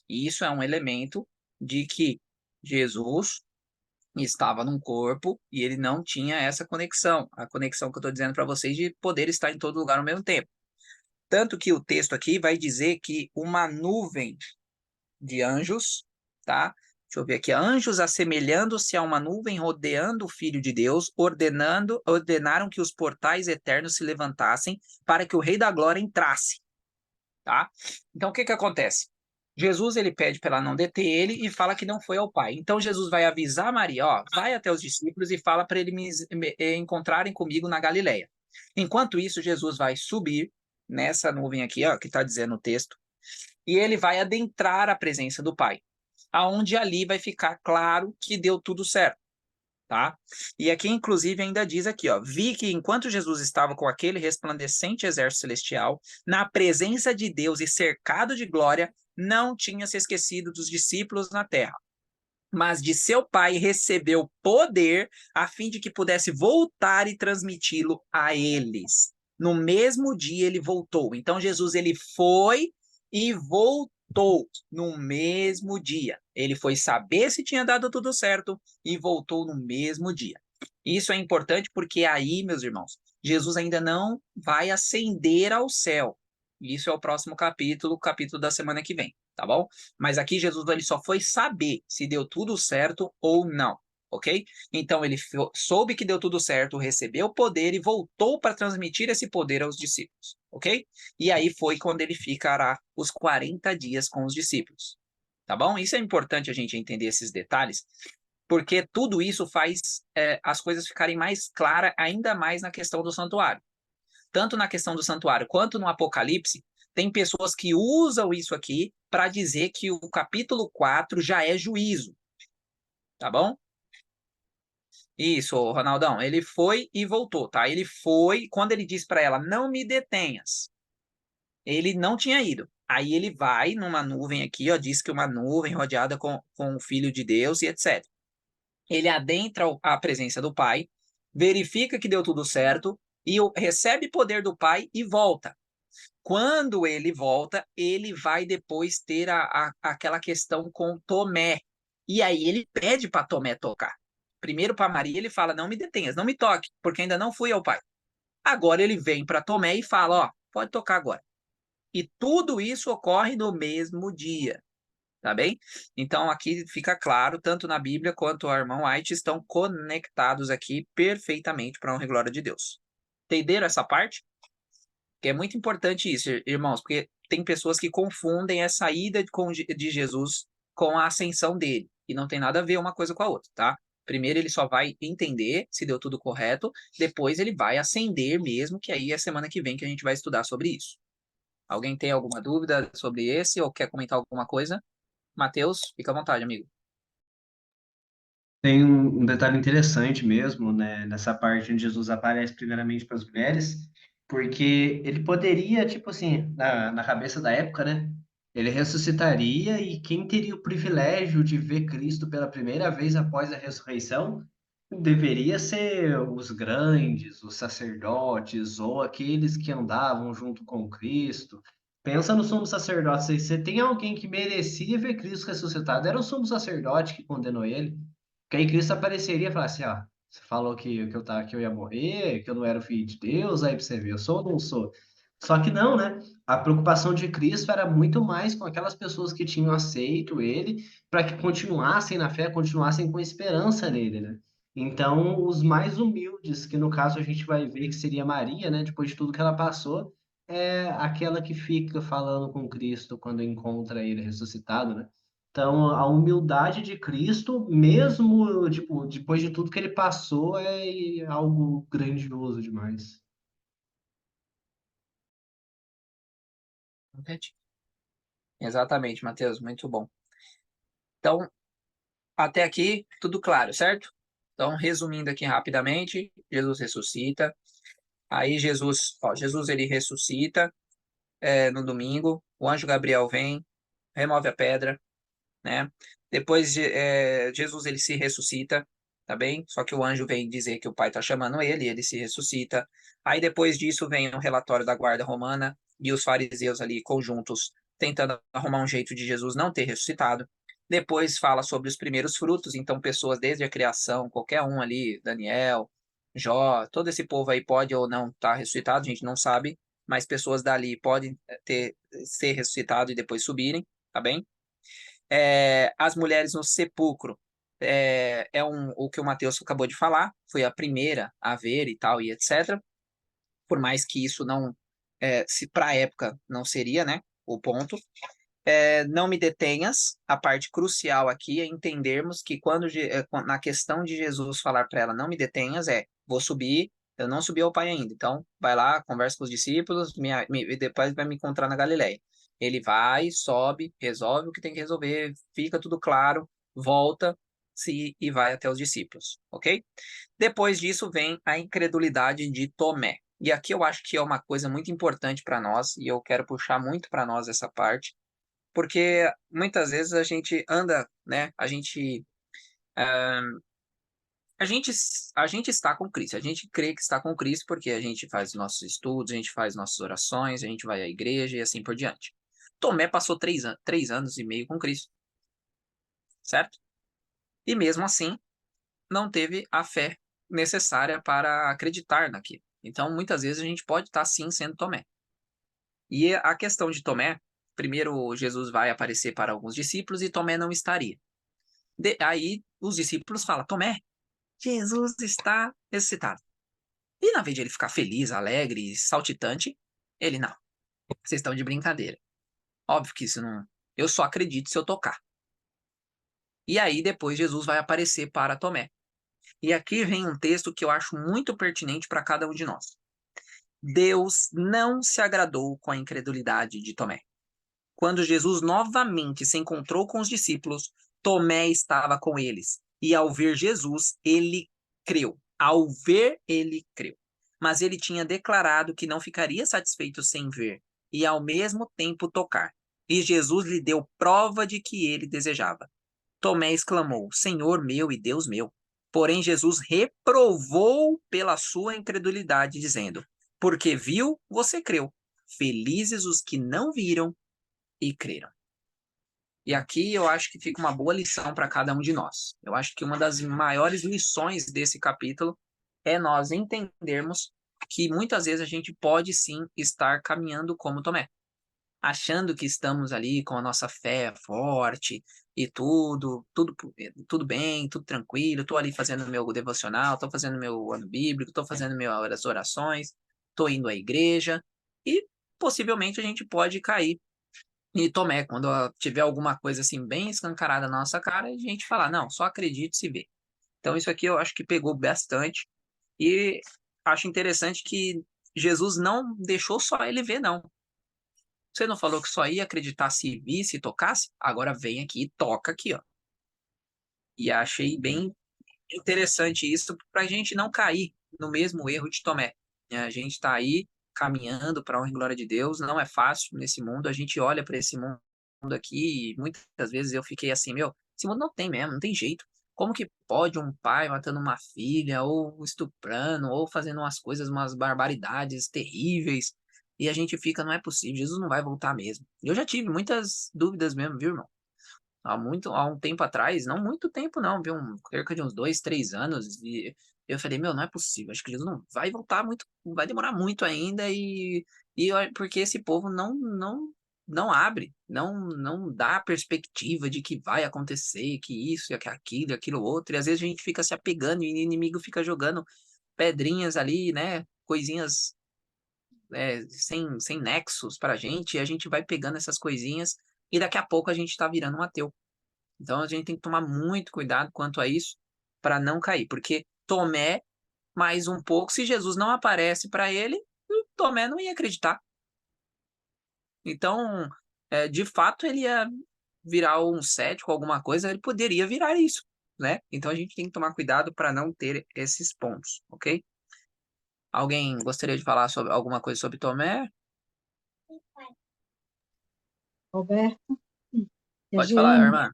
E isso é um elemento de que Jesus estava num corpo e ele não tinha essa conexão, a conexão que eu estou dizendo para vocês de poder estar em todo lugar ao mesmo tempo. Tanto que o texto aqui vai dizer que uma nuvem de anjos, tá? Deixa eu ver aqui, anjos assemelhando-se a uma nuvem rodeando o Filho de Deus, ordenaram que os portais eternos se levantassem para que o Rei da Glória entrasse, tá? Então o que que acontece? Jesus, ele pede para ela não deter ele e fala que não foi ao Pai. Então Jesus vai avisar Maria, ó, vai até os discípulos e fala para eles encontrarem comigo na Galileia. Enquanto isso, Jesus vai subir nessa nuvem aqui, ó, que está dizendo o texto, e ele vai adentrar a presença do Pai, aonde ali vai ficar claro que deu tudo certo, tá? E aqui, inclusive, ainda diz aqui, ó, vi que enquanto Jesus estava com aquele resplandecente exército celestial, na presença de Deus e cercado de glória, não tinha se esquecido dos discípulos na terra, mas de seu Pai recebeu poder a fim de que pudesse voltar e transmiti-lo a eles. No mesmo dia ele voltou. Então Jesus ele foi e voltou no mesmo dia. Ele foi saber se tinha dado tudo certo e voltou no mesmo dia. Isso é importante porque aí, meus irmãos, Jesus ainda não vai ascender ao céu. Isso é o próximo capítulo, o capítulo da semana que vem, tá bom? Mas aqui Jesus ele só foi saber se deu tudo certo ou não, ok? Então ele soube que deu tudo certo, recebeu o poder e voltou para transmitir esse poder aos discípulos, ok? E aí foi quando ele ficará os 40 dias com os discípulos, tá bom? Isso é importante a gente entender esses detalhes, porque tudo isso faz as coisas ficarem mais claras, ainda mais na questão do santuário. Tanto na questão do santuário quanto no Apocalipse, tem pessoas que usam isso aqui para dizer que o capítulo 4 já é juízo. Tá bom? Isso, Ronaldão. Ele foi e voltou, tá? Ele foi, quando ele disse para ela, não me detenhas, ele não tinha ido. Aí ele vai numa nuvem aqui, ó, diz que uma nuvem rodeada com o Filho de Deus e etc. Ele adentra a presença do Pai, verifica que deu tudo certo e recebe poder do Pai e volta. Quando ele volta, ele vai depois ter aquela questão com Tomé. E aí ele pede para Tomé tocar. Primeiro para Maria ele fala, não me detenhas, não me toque, porque ainda não fui ao Pai. Agora ele vem para Tomé e fala, ó, pode tocar agora. E tudo isso ocorre no mesmo dia. Tá bem? Então, aqui fica claro, tanto na Bíblia quanto a irmã White estão conectados aqui perfeitamente para a honra e glória de Deus. Entenderam essa parte? Que é muito importante isso, irmãos, porque tem pessoas que confundem essa ida de Jesus com a ascensão dele, e não tem nada a ver uma coisa com a outra, tá? Primeiro ele só vai entender se deu tudo correto, depois ele vai ascender mesmo, que aí é semana que vem que a gente vai estudar sobre isso. Alguém tem alguma dúvida sobre esse ou quer comentar alguma coisa? Matheus, fica à vontade, amigo. Tem um detalhe interessante mesmo, né, nessa parte onde Jesus aparece primeiramente para as mulheres, porque ele poderia, tipo assim, na cabeça da época, né, ele ressuscitaria e quem teria o privilégio de ver Cristo pela primeira vez após a ressurreição deveria ser os grandes, os sacerdotes ou aqueles que andavam junto com Cristo. Pensa no sumo sacerdote, se você tem alguém que merecia ver Cristo ressuscitado, era o sumo sacerdote que condenou ele. Porque aí Cristo apareceria e falasse, ó, você falou que eu ia morrer, que eu não era o filho de Deus, aí pra você ver, eu sou ou não sou? Só que não, né? A preocupação de Cristo era muito mais com aquelas pessoas que tinham aceito ele, para que continuassem na fé, continuassem com esperança nele, né? Então, os mais humildes, que no caso a gente vai ver que seria Maria, né? Depois de tudo que ela passou, é aquela que fica falando com Cristo quando encontra ele ressuscitado, né? Então, a humildade de Cristo, mesmo, tipo, depois de tudo que ele passou, é algo grandioso demais. Entendi. Exatamente, Matheus, muito bom. Então, até aqui, tudo claro, certo? Então, resumindo aqui rapidamente, Jesus ressuscita. Aí Jesus ele ressuscita no domingo. O anjo Gabriel vem, remove a pedra, né? Depois Jesus ele se ressuscita, tá bem? Só que o anjo vem dizer que o pai está chamando ele, ele se ressuscita. Aí depois disso vem um relatório da guarda romana e os fariseus ali conjuntos tentando arrumar um jeito de Jesus não ter ressuscitado. Depois fala sobre os primeiros frutos, então pessoas desde a criação, qualquer um ali, Daniel, Jó, todo esse povo aí pode ou não estar ressuscitado, a gente não sabe, mas pessoas dali podem ser ressuscitado e depois subirem, tá bem? As mulheres no sepulcro o que o Mateus acabou de falar, foi a primeira a ver e tal, e etc. Por mais que isso não, se para a época não seria, né, o ponto. Não me detenhas, a parte crucial aqui é entendermos que na questão de Jesus falar para ela, não me detenhas, vou subir, eu não subi ao Pai ainda, então vai lá, conversa com os discípulos, e depois vai me encontrar na Galileia. Ele vai, sobe, resolve o que tem que resolver, fica tudo claro, volta e vai até os discípulos, ok? Depois disso vem a incredulidade de Tomé. E aqui eu acho que é uma coisa muito importante para nós, e eu quero puxar muito para nós essa parte, porque muitas vezes a gente anda, né? A gente, a gente está com Cristo, a gente crê que está com Cristo porque a gente faz nossos estudos, a gente faz nossas orações, a gente vai à igreja e assim por diante. Tomé passou 3 anos e meio com Cristo, certo? E mesmo assim, não teve a fé necessária para acreditar naquilo. Então, muitas vezes a gente pode estar sim sendo Tomé. E a questão de Tomé, primeiro Jesus vai aparecer para alguns discípulos e Tomé não estaria. Aí os discípulos falam, Tomé, Jesus está ressuscitado. E na vez de ele ficar feliz, alegre, saltitante, ele não. Vocês estão de brincadeira. Óbvio que isso não. Eu só acredito se eu tocar. E aí depois Jesus vai aparecer para Tomé. E aqui vem um texto que eu acho muito pertinente para cada um de nós. Deus não se agradou com a incredulidade de Tomé. Quando Jesus novamente se encontrou com os discípulos, Tomé estava com eles. E ao ver Jesus, ele creu. Ao ver, ele creu. Mas ele tinha declarado que não ficaria satisfeito sem ver e ao mesmo tempo tocar. E Jesus lhe deu prova de que ele desejava. Tomé exclamou: Senhor meu e Deus meu. Porém, Jesus reprovou pela sua incredulidade, dizendo: Porque viu, você creu. Felizes os que não viram e creram. E aqui eu acho que fica uma boa lição para cada um de nós. Eu acho que uma das maiores lições desse capítulo é nós entendermos que muitas vezes a gente pode sim estar caminhando como Tomé. achando que estamos ali com a nossa fé forte e tudo bem, tudo tranquilo, estou ali fazendo meu devocional, estou fazendo meu ano bíblico, estou fazendo minhas orações, estou indo à igreja, e possivelmente a gente pode cair e Tomé, quando tiver alguma coisa assim bem escancarada na nossa cara, a gente falar, não, só acredite se vê. Então isso aqui eu acho que pegou bastante e acho interessante que Jesus não deixou só ele ver, não. Você não falou que só ia acreditar se visse e tocasse? Agora vem aqui e toca aqui, ó. E achei bem interessante isso para a gente não cair no mesmo erro de Tomé. A gente está aí caminhando para a honra e glória de Deus, não é fácil nesse mundo, a gente olha para esse mundo aqui e muitas vezes eu fiquei assim, meu, esse mundo não tem mesmo, não tem jeito. Como que pode um pai matando uma filha, ou estuprando, ou fazendo umas coisas, umas barbaridades terríveis, e a gente fica, não é possível, Jesus não vai voltar mesmo. Eu já tive muitas dúvidas mesmo, viu, irmão? Há um tempo atrás, não muito tempo não, viu? Cerca de uns 2, 3 anos, e eu falei, meu, não é possível, acho que Jesus não vai voltar muito, vai demorar muito ainda, porque esse povo não abre, não dá a perspectiva de que vai acontecer, que isso, que aquilo, aquilo outro, e às vezes a gente fica se apegando e o inimigo fica jogando pedrinhas ali, né, coisinhas sem nexos pra gente, e a gente vai pegando essas coisinhas, e daqui a pouco a gente tá virando um ateu. Então a gente tem que tomar muito cuidado quanto a isso para não cair, porque Tomé, mais um pouco, se Jesus não aparece para ele, o Tomé não ia acreditar. Então, de fato, ele ia virar um cético, alguma coisa, ele poderia virar isso, né? Então a gente tem que tomar cuidado para não ter esses pontos, ok? Alguém gostaria de falar sobre alguma coisa sobre Tomé? Roberto, Pode falar, Eugênio. irmã.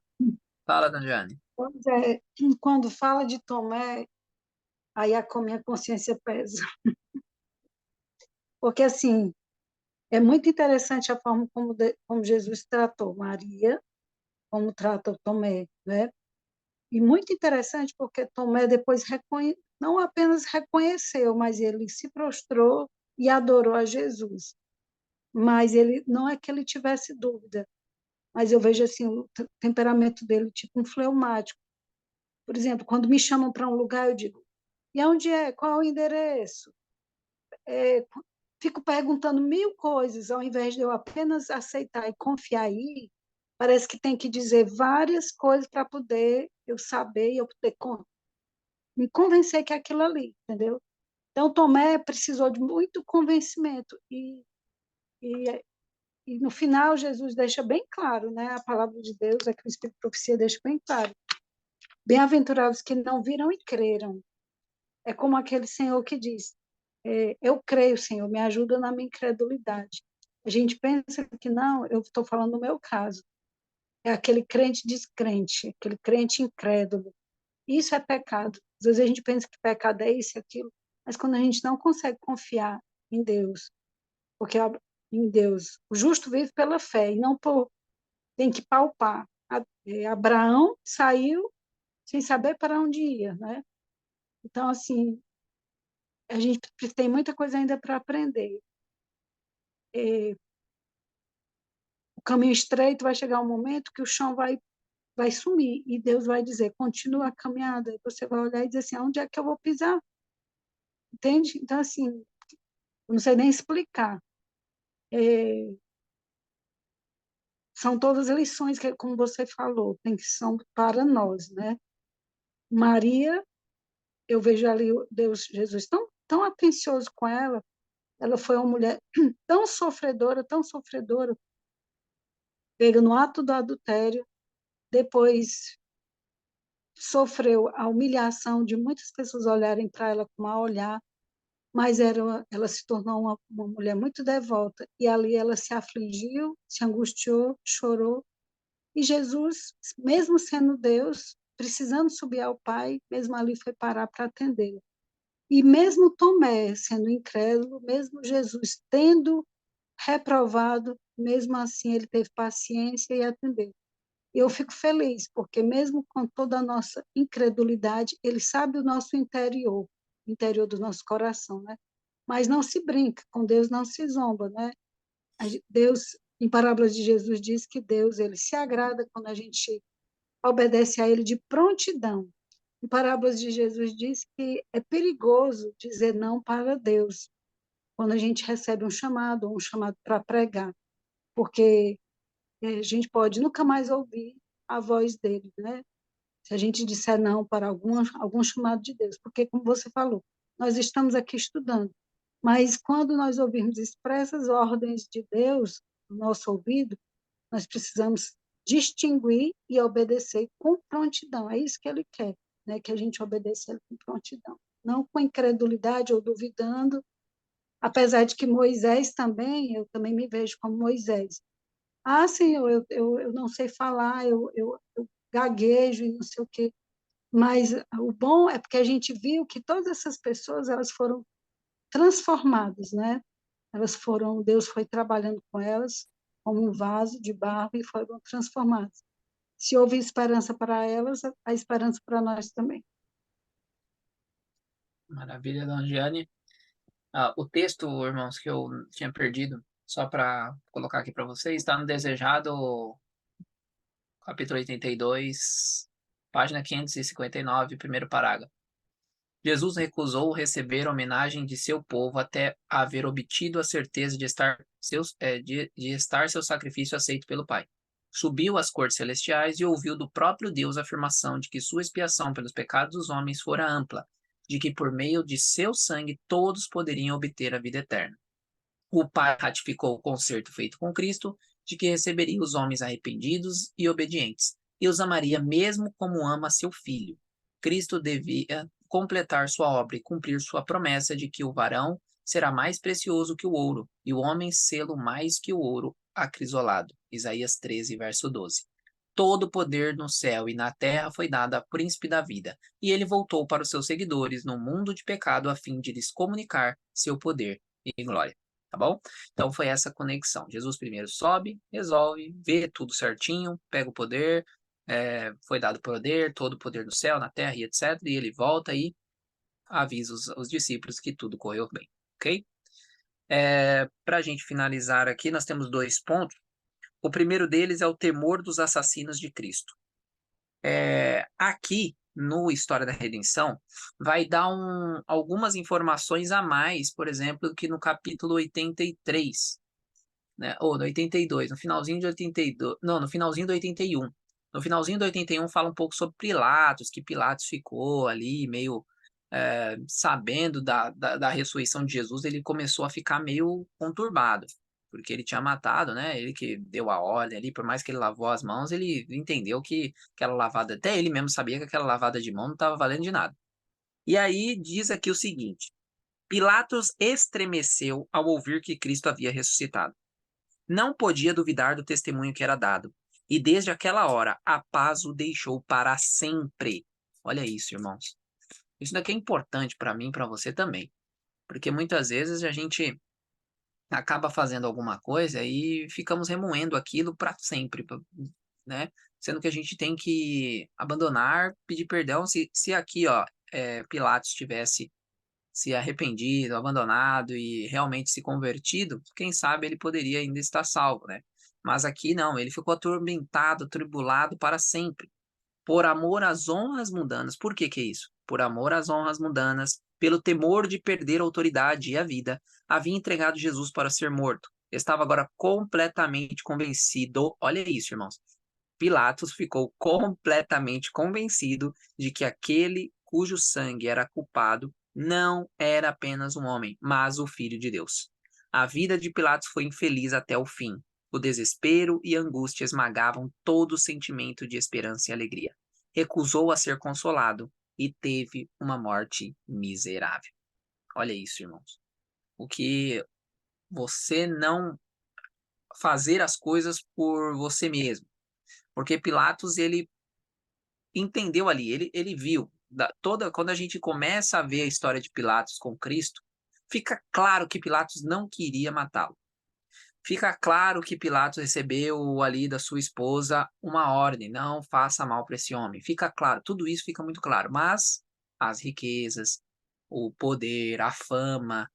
Fala, Danjane. Pois é, quando fala de Tomé, aí a minha consciência pesa. Porque, assim, é muito interessante a forma como Jesus tratou Maria, como tratou Tomé, né? E muito interessante porque Tomé depois não apenas reconheceu, mas ele se prostrou e adorou a Jesus. Mas ele não é que ele tivesse dúvida, mas eu vejo assim o temperamento dele tipo um fleumático. Por exemplo, quando me chamam para um lugar, eu digo: e onde é? Qual é o endereço? Fico perguntando 1000 coisas, ao invés de eu apenas aceitar e confiar aí, parece que tem que dizer várias coisas para poder eu saber e eu poder me convencer que é aquilo ali, entendeu? Então, Tomé precisou de muito convencimento e, e no final Jesus deixa bem claro, né? A palavra de Deus, que o Espírito de Profecia deixa bem claro. Bem-aventurados que não viram e creram. É como aquele Senhor que diz: eu creio, Senhor, me ajuda na minha incredulidade. A gente pensa que não, eu estou falando no meu caso. É aquele crente descrente, aquele crente incrédulo. Isso é pecado. Às vezes a gente pensa que pecado é isso e aquilo, mas quando a gente não consegue confiar em Deus, porque em Deus, o justo vive pela fé e não tem que palpar. Abraão saiu sem saber para onde ia, né? Então, assim, a gente tem muita coisa ainda para aprender. O caminho estreito vai chegar um momento que o chão vai sumir e Deus vai dizer, continua a caminhada. E você vai olhar e dizer assim, onde é que eu vou pisar? Entende? Então, assim, eu não sei nem explicar. São todas lições que, como você falou, tem que são para nós, né? Maria, eu vejo ali Deus, Jesus tão atencioso com ela. Ela foi uma mulher tão sofredora, pega no ato do adultério, depois sofreu a humilhação de muitas pessoas olharem para ela com mau olhar, mas ela se tornou uma mulher muito devota, e ali ela se afligiu, se angustiou, chorou, e Jesus, mesmo sendo Deus, precisando subir ao Pai, mesmo ali foi parar para atendê-la. E mesmo Tomé, sendo incrédulo, mesmo Jesus tendo reprovado, mesmo assim ele teve paciência e atendeu. Eu fico feliz, porque mesmo com toda a nossa incredulidade, ele sabe o nosso interior, o interior do nosso coração, né? Mas não se brinca, com Deus não se zomba, né? Deus Em Parábolas de Jesus diz que Deus ele se agrada quando a gente obedece a ele de prontidão. Em Parábolas de Jesus diz que é perigoso dizer não para Deus quando a gente recebe um chamado para pregar, porque a gente pode nunca mais ouvir a voz dele, né? Se a gente disser não para algum chamado de Deus, porque, como você falou, nós estamos aqui estudando, mas quando nós ouvirmos expressas ordens de Deus no nosso ouvido, nós precisamos distinguir e obedecer com prontidão. É isso que ele quer, né? Que a gente obedeça ele com prontidão, não com incredulidade ou duvidando, apesar de que Moisés também, eu também me vejo como Moisés. Ah, Senhor, eu não sei falar, eu gaguejo e não sei o quê. Mas o bom é porque a gente viu que todas essas pessoas elas foram transformadas, né? Deus foi trabalhando com elas como um vaso de barro e foram transformadas. Se houve esperança para elas, a esperança para nós também. Maravilha, Dona Giane. O texto, irmãos, que eu tinha perdido, só para colocar aqui para vocês, está no Desejado, capítulo 82, página 559, primeiro parágrafo. Jesus recusou receber homenagem de seu povo até haver obtido a certeza de estar seu sacrifício aceito pelo Pai. Subiu às cortes celestiais e ouviu do próprio Deus a afirmação de que sua expiação pelos pecados dos homens fora ampla, de que por meio de seu sangue todos poderiam obter a vida eterna. O Pai ratificou o concerto feito com Cristo, de que receberia os homens arrependidos e obedientes, e os amaria mesmo como ama seu Filho. Cristo devia completar sua obra e cumprir sua promessa de que o varão será mais precioso que o ouro, e o homem sê-lo mais que o ouro acrisolado. Isaías 13, verso 12. Todo o poder no céu e na terra foi dado ao príncipe da vida, e ele voltou para os seus seguidores no mundo de pecado a fim de lhes comunicar seu poder e glória. Tá bom? Então foi essa conexão. Jesus primeiro sobe, resolve, vê tudo certinho, pega o poder, foi dado poder, todo o poder no céu, na terra e etc. E ele volta e avisa os discípulos que tudo correu bem, ok? Para a gente finalizar aqui, nós temos 2 pontos. O primeiro deles é o temor dos assassinos de Cristo. Aqui, no História da Redenção, vai dar algumas informações a mais, por exemplo, que no capítulo 83, né? Ou no 82, no finalzinho de 82, não, no finalzinho do 81. No finalzinho do 81 fala um pouco sobre Pilatos, que Pilatos ficou ali meio sabendo da ressurreição de Jesus, ele começou a ficar meio conturbado, porque ele tinha matado, né? Ele que deu a ordem ali, por mais que ele lavou as mãos, ele entendeu que aquela lavada, até ele mesmo sabia que aquela lavada de mão não estava valendo de nada. E aí diz aqui o seguinte: Pilatos estremeceu ao ouvir que Cristo havia ressuscitado. Não podia duvidar do testemunho que era dado, e desde aquela hora a paz o deixou para sempre. Olha isso, irmãos. Isso daqui é importante para mim e para você também, porque muitas vezes a gente acaba fazendo alguma coisa e ficamos remoendo aquilo para sempre, né? Sendo que a gente tem que abandonar, pedir perdão. Se aqui, ó, Pilatos tivesse se arrependido, abandonado e realmente se convertido, quem sabe ele poderia ainda estar salvo, né? Mas aqui não, ele ficou atormentado, tribulado para sempre, por amor às honras mundanas. Por que que é isso? Por amor às honras mundanas, pelo temor de perder a autoridade e a vida, havia entregado Jesus para ser morto. Estava agora completamente convencido. Olha isso, irmãos. Pilatos ficou completamente convencido de que aquele cujo sangue era culpado não era apenas um homem, mas o Filho de Deus. A vida de Pilatos foi infeliz até o fim. O desespero e a angústia esmagavam todo o sentimento de esperança e alegria. Recusou a ser consolado e teve uma morte miserável. Olha isso, irmãos. O que você não fazer as coisas por você mesmo. Porque Pilatos, ele entendeu ali, ele viu. Quando a gente começa a ver a história de Pilatos com Cristo, fica claro que Pilatos não queria matá-lo. Fica claro que Pilatos recebeu ali da sua esposa uma ordem, não faça mal para esse homem. Fica claro, tudo isso fica muito claro. Mas as riquezas, o poder, a fama,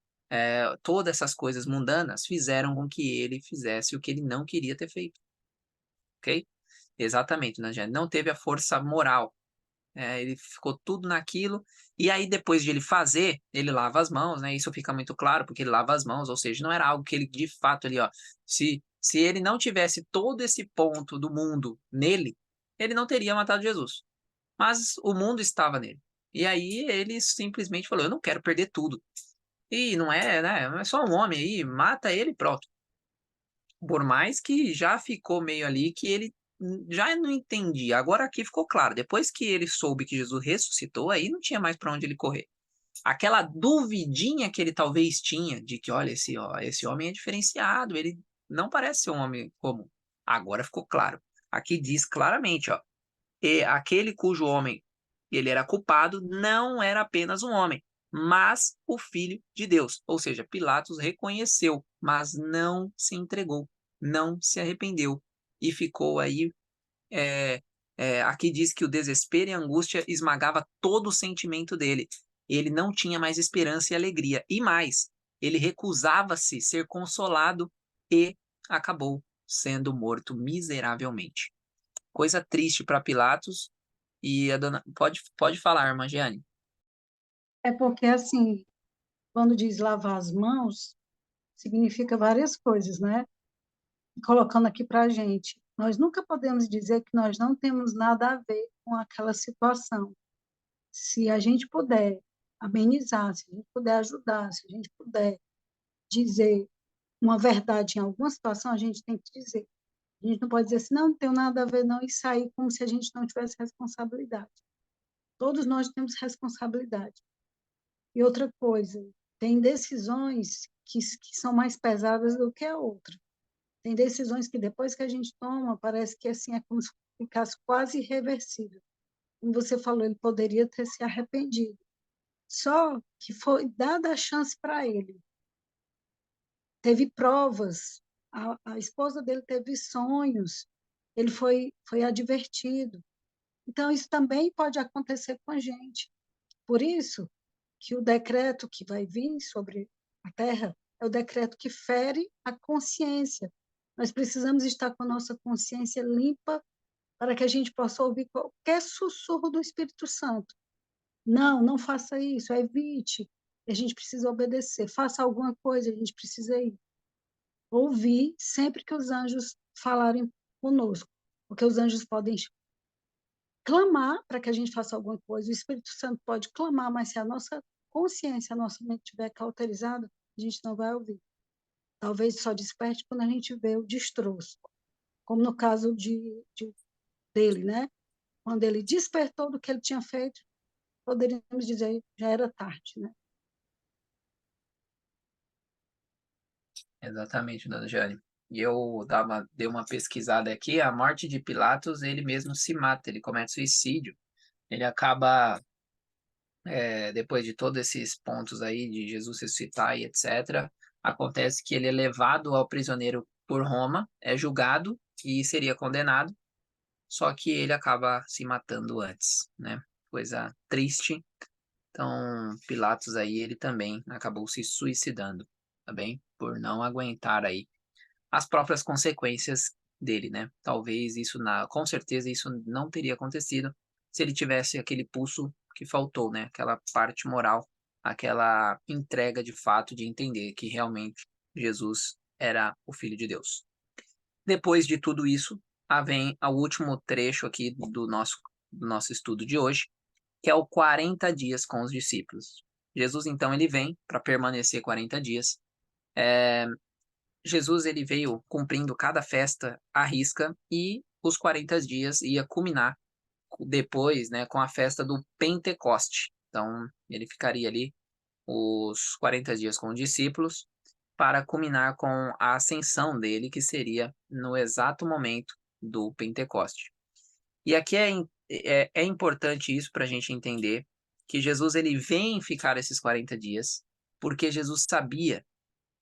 todas essas coisas mundanas fizeram com que ele fizesse o que ele não queria ter feito, ok? Exatamente, né, gente? Não teve a força moral. Ele ficou tudo naquilo, e aí depois de ele fazer, ele lava as mãos, né? Isso fica muito claro, porque ele lava as mãos, ou seja, não era algo que ele de fato ali, ó, se ele não tivesse todo esse ponto do mundo nele, ele não teria matado Jesus. Mas o mundo estava nele. E aí ele simplesmente falou: eu não quero perder tudo. E não é, né? Não é só um homem aí, mata ele e pronto. Por mais que já ficou meio ali que ele já não entendia. Agora aqui ficou claro. Depois que ele soube que Jesus ressuscitou, aí não tinha mais para onde ele correr. Aquela duvidinha que ele talvez tinha de que, olha, esse homem é diferenciado, ele não parece ser um homem comum. Agora ficou claro. Aqui diz claramente, ó, e aquele cujo homem ele era culpado não era apenas um homem, mas o Filho de Deus. Ou seja, Pilatos reconheceu, mas não se entregou, não se arrependeu e ficou aí. Aqui diz que o desespero e a angústia esmagava todo o sentimento dele. Ele não tinha mais esperança e alegria. E mais, ele recusava-se ser consolado e acabou sendo morto miseravelmente. Coisa triste para Pilatos. E a dona. Pode falar, irmã Giane. É porque, assim, quando diz lavar as mãos, significa várias coisas, né? Colocando aqui para a gente. Nós nunca podemos dizer que nós não temos nada a ver com aquela situação. Se a gente puder amenizar, se a gente puder ajudar, se a gente puder dizer uma verdade em alguma situação, a gente tem que dizer. A gente não pode dizer assim, não tenho nada a ver, não, e sair como se a gente não tivesse responsabilidade. Todos nós temos responsabilidade. E outra coisa, tem decisões que são mais pesadas do que a outra. Tem decisões que depois que a gente toma, parece que assim é como se ficasse quase irreversível. Como você falou, ele poderia ter se arrependido. Só que foi dada a chance para ele. Teve provas, a esposa dele teve sonhos, ele foi advertido. Então, isso também pode acontecer com a gente. Por isso que o decreto que vai vir sobre a terra é o decreto que fere a consciência. Nós precisamos estar com a nossa consciência limpa para que a gente possa ouvir qualquer sussurro do Espírito Santo. Não, não faça isso, evite. A gente precisa obedecer. Faça alguma coisa, a gente precisa ir. Ouvir sempre que os anjos falarem conosco, porque os anjos podem clamar para que a gente faça alguma coisa, o Espírito Santo pode clamar, mas se a nossa consciência, a nossa mente estiver cauterizada, a gente não vai ouvir. Talvez só desperte quando a gente vê o destroço, como no caso dele, né? Quando ele despertou do que ele tinha feito, poderíamos dizer, já era tarde, né? Exatamente, dona Giane. E eu dei uma pesquisada aqui, a morte de Pilatos, ele mesmo se mata, ele comete suicídio. Ele acaba, depois de todos esses pontos aí de Jesus ressuscitar e etc., acontece que ele é levado ao prisioneiro por Roma, é julgado e seria condenado, só que ele acaba se matando antes, né? Coisa triste. Então, Pilatos aí, ele também acabou se suicidando, tá bem? Por não aguentar aí as próprias consequências dele, né? Talvez com certeza isso não teria acontecido se ele tivesse aquele pulso que faltou, né? Aquela parte moral, aquela entrega de fato de entender que realmente Jesus era o Filho de Deus. Depois de tudo isso, vem o último trecho aqui do nosso estudo de hoje, que é o 40 dias com os discípulos. Jesus, então, ele vem para permanecer 40 dias. Jesus ele veio cumprindo cada festa à risca e os 40 dias ia culminar depois, né, com a festa do Pentecoste. Então, ele ficaria ali os 40 dias com os discípulos para culminar com a ascensão dele, que seria no exato momento do Pentecoste. E aqui é importante isso para a gente entender que Jesus ele vem ficar esses 40 dias porque Jesus sabia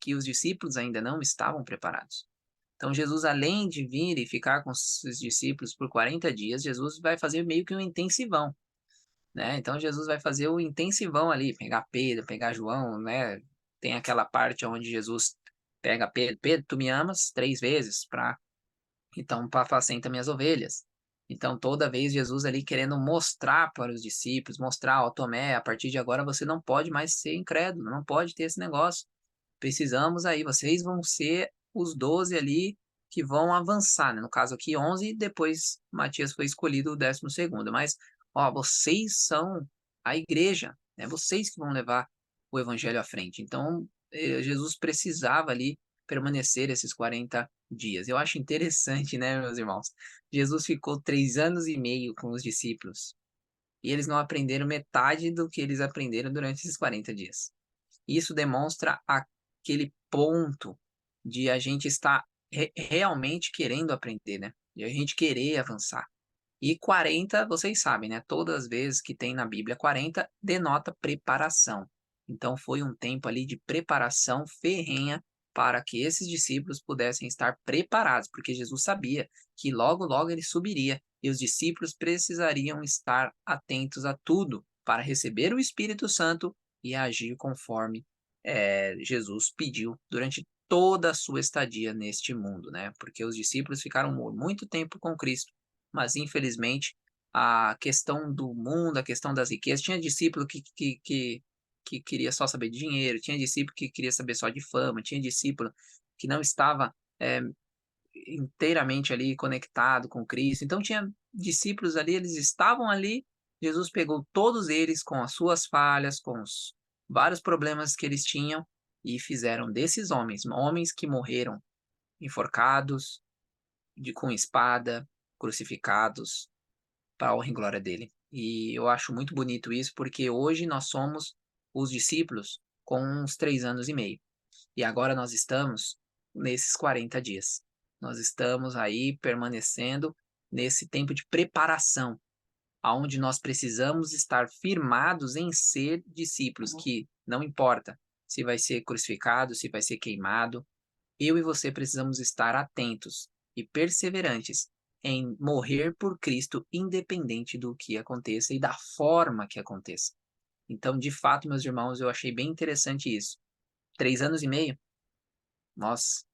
que os discípulos ainda não estavam preparados. Então, Jesus, além de vir e ficar com os discípulos por 40 dias, Jesus vai fazer meio que um intensivão, né? Então, Jesus vai fazer o intensivão ali, pegar Pedro, pegar João, né? tem aquela parte onde Jesus pega Pedro, Pedro, tu me amas 3 vezes, então apacenta minhas ovelhas. Então toda vez Jesus ali querendo mostrar para os discípulos, mostrar, ó, Tomé, a partir de agora você não pode mais ser incrédulo, não pode ter esse negócio. Precisamos aí, vocês vão ser os 12 ali que vão avançar, né? No caso aqui 11, e depois Matias foi escolhido o 12º, mas ó, vocês são a igreja, né? Vocês que vão levar o evangelho à frente. Então, Jesus precisava ali permanecer esses 40 dias. Eu acho interessante, né, meus irmãos? Jesus ficou 3 anos e meio com os discípulos e eles não aprenderam metade do que eles aprenderam durante esses 40 dias. Isso demonstra aquele ponto de a gente estar realmente querendo aprender, né? De a gente querer avançar. E 40, vocês sabem, né? Todas as vezes que tem na Bíblia 40, denota preparação. Então foi um tempo ali de preparação ferrenha para que esses discípulos pudessem estar preparados, porque Jesus sabia que logo, logo ele subiria e os discípulos precisariam estar atentos a tudo para receber o Espírito Santo e agir conforme Jesus pediu durante toda a sua estadia neste mundo, né? Porque os discípulos ficaram muito tempo com Cristo, mas infelizmente a questão do mundo, a questão das riquezas, tinha discípulo que queria só saber de dinheiro, tinha discípulo que queria saber só de fama, tinha discípulo que não estava inteiramente ali conectado com Cristo. Então tinha discípulos ali, eles estavam ali, Jesus pegou todos eles com as suas falhas, com os vários problemas que eles tinham e fizeram desses homens, homens que morreram enforcados, com espada, crucificados, para a honra e glória dele. E eu acho muito bonito isso, porque hoje nós somos os discípulos com uns 3 anos e meio. E agora nós estamos nesses 40 dias. Nós estamos aí permanecendo nesse tempo de preparação, aonde nós precisamos estar firmados em ser discípulos, que não importa se vai ser crucificado, se vai ser queimado, eu e você precisamos estar atentos e perseverantes em morrer por Cristo, independente do que aconteça e da forma que aconteça. Então, de fato, meus irmãos, eu achei bem interessante isso. 3 anos e meio, nós,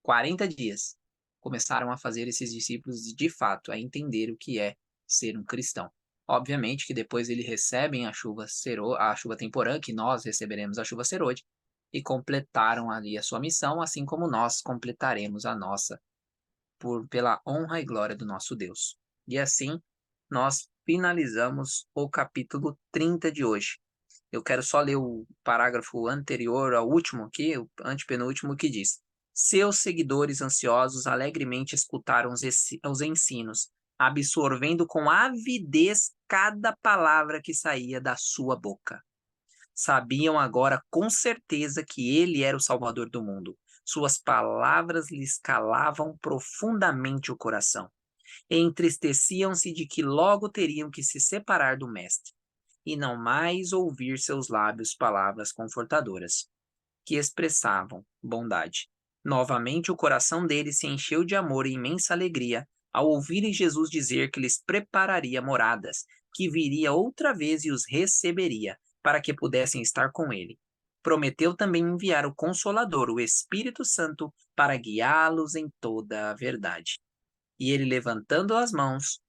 40 dias, começaram a fazer esses discípulos de fato a entender o que é ser um cristão. Obviamente que depois eles recebem a chuva temporã, que nós receberemos a chuva serôdia, e completaram ali a sua missão, assim como nós completaremos a nossa, pela honra e glória do nosso Deus. E assim, nós finalizamos o capítulo 30 de hoje. Eu quero só ler o parágrafo anterior ao último aqui, o antepenúltimo, que diz: seus seguidores ansiosos alegremente escutaram os ensinos, absorvendo com avidez cada palavra que saía da sua boca. Sabiam agora com certeza que ele era o Salvador do mundo. Suas palavras lhes calavam profundamente o coração. E entristeciam-se de que logo teriam que se separar do Mestre, e não mais ouvir seus lábios palavras confortadoras, que expressavam bondade. Novamente o coração deles se encheu de amor e imensa alegria ao ouvirem Jesus dizer que lhes prepararia moradas, que viria outra vez e os receberia, para que pudessem estar com ele. Prometeu também enviar o Consolador, o Espírito Santo, para guiá-los em toda a verdade. E ele, levantando as mãos,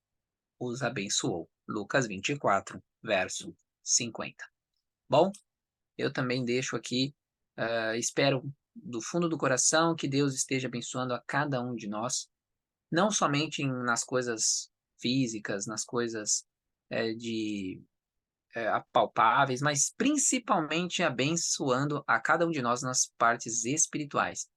os abençoou. Lucas 24, verso 50. Bom, eu também deixo aqui, espero do fundo do coração que Deus esteja abençoando a cada um de nós, não somente nas coisas físicas, nas coisas apalpáveis, mas principalmente abençoando a cada um de nós nas partes espirituais,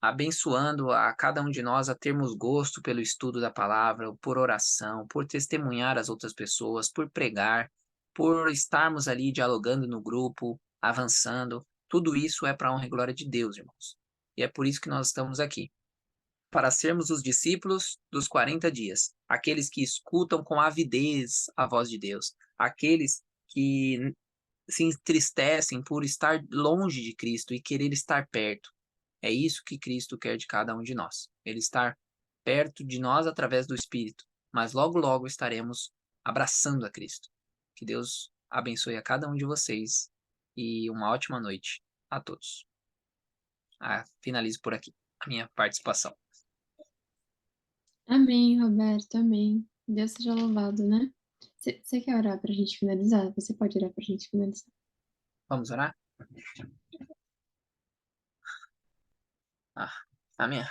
abençoando a cada um de nós a termos gosto pelo estudo da palavra, por oração, por testemunhar as outras pessoas, por pregar, por estarmos ali dialogando no grupo, avançando. Tudo isso é para a honra e glória de Deus, irmãos. E é por isso que nós estamos aqui, para sermos os discípulos dos 40 dias, aqueles que escutam com avidez a voz de Deus, aqueles que se entristecem por estar longe de Cristo e querer estar perto. É isso que Cristo quer de cada um de nós. Ele estar perto de nós através do Espírito, mas logo, logo estaremos abraçando a Cristo. Que Deus abençoe a cada um de vocês e uma ótima noite. a todos. Finalizo por aqui a minha participação. Amém, Roberto, amém. Deus seja louvado, né? Você quer orar para a gente finalizar? Você pode orar para a gente finalizar. Vamos orar? Amém.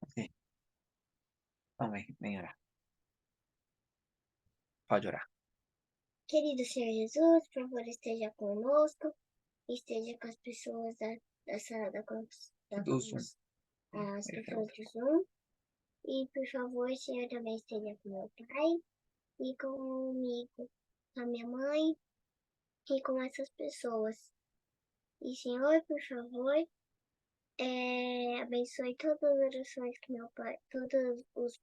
Ok. Então vem orar. Pode orar. Querido Senhor Jesus, por favor, esteja conosco, esteja com as pessoas da sala Do Zoom. as pessoas do Zoom. E, por favor, o Senhor também esteja com meu pai e comigo, com a minha mãe e com essas pessoas. E, Senhor, por favor, abençoe todas as orações que meu pai, todos os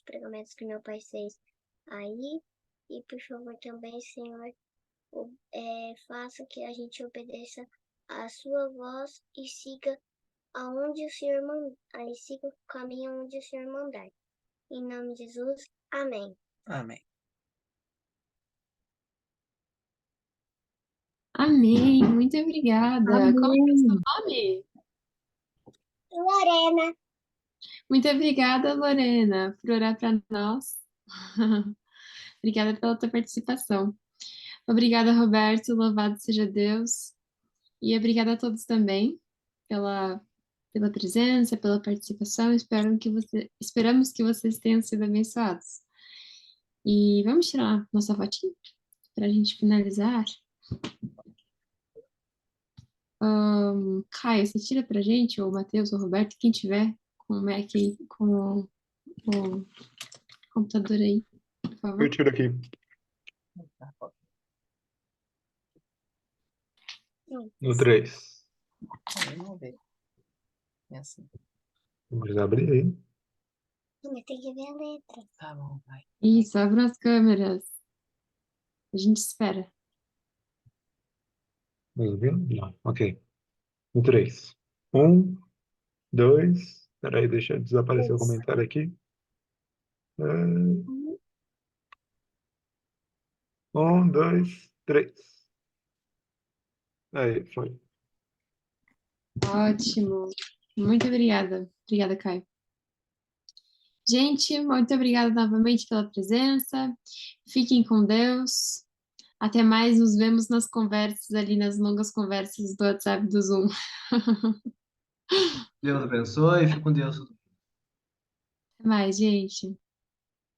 pregamentos que meu pai fez aí. E, por favor, também, Senhor, faça que a gente obedeça a sua voz e siga aonde o Senhor mandar, e siga o caminho onde o Senhor mandar. Em nome de Jesus, amém. Amém. Amém, muito obrigada. Como é que é o seu nome? Lorena, Muito obrigada, Lorena, por orar para nós. Obrigada pela tua participação. Obrigada, Roberto, louvado seja Deus. E obrigada a todos também pela presença, pela participação. Esperamos que vocês tenham sido abençoados. E vamos tirar nossa fotinha para a gente finalizar. Caio, você tira pra gente, ou Matheus, ou Roberto, quem tiver com o Mac, com o computador aí, por favor. Eu tiro aqui. No 3. Vamos ver. É assim. Vamos abrir aí. mas tem que ver a letra. Tá bom, vai. Isso, abram as câmeras. A gente espera. Vamos ver? Não. Ok. No 3. 1, 2. Peraí, deixa eu desaparecer o comentário aqui. 1, 2, 3. Aí, foi. Ótimo. Muito obrigada. Obrigada, Caio. Gente, muito obrigada novamente pela presença. Fiquem com Deus. Até mais, nos vemos nas conversas ali, nas longas conversas do WhatsApp do Zoom. Deus abençoe, fique com Deus. Até mais, gente.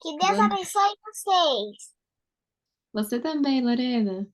Que Deus abençoe vocês. Você também, Lorena.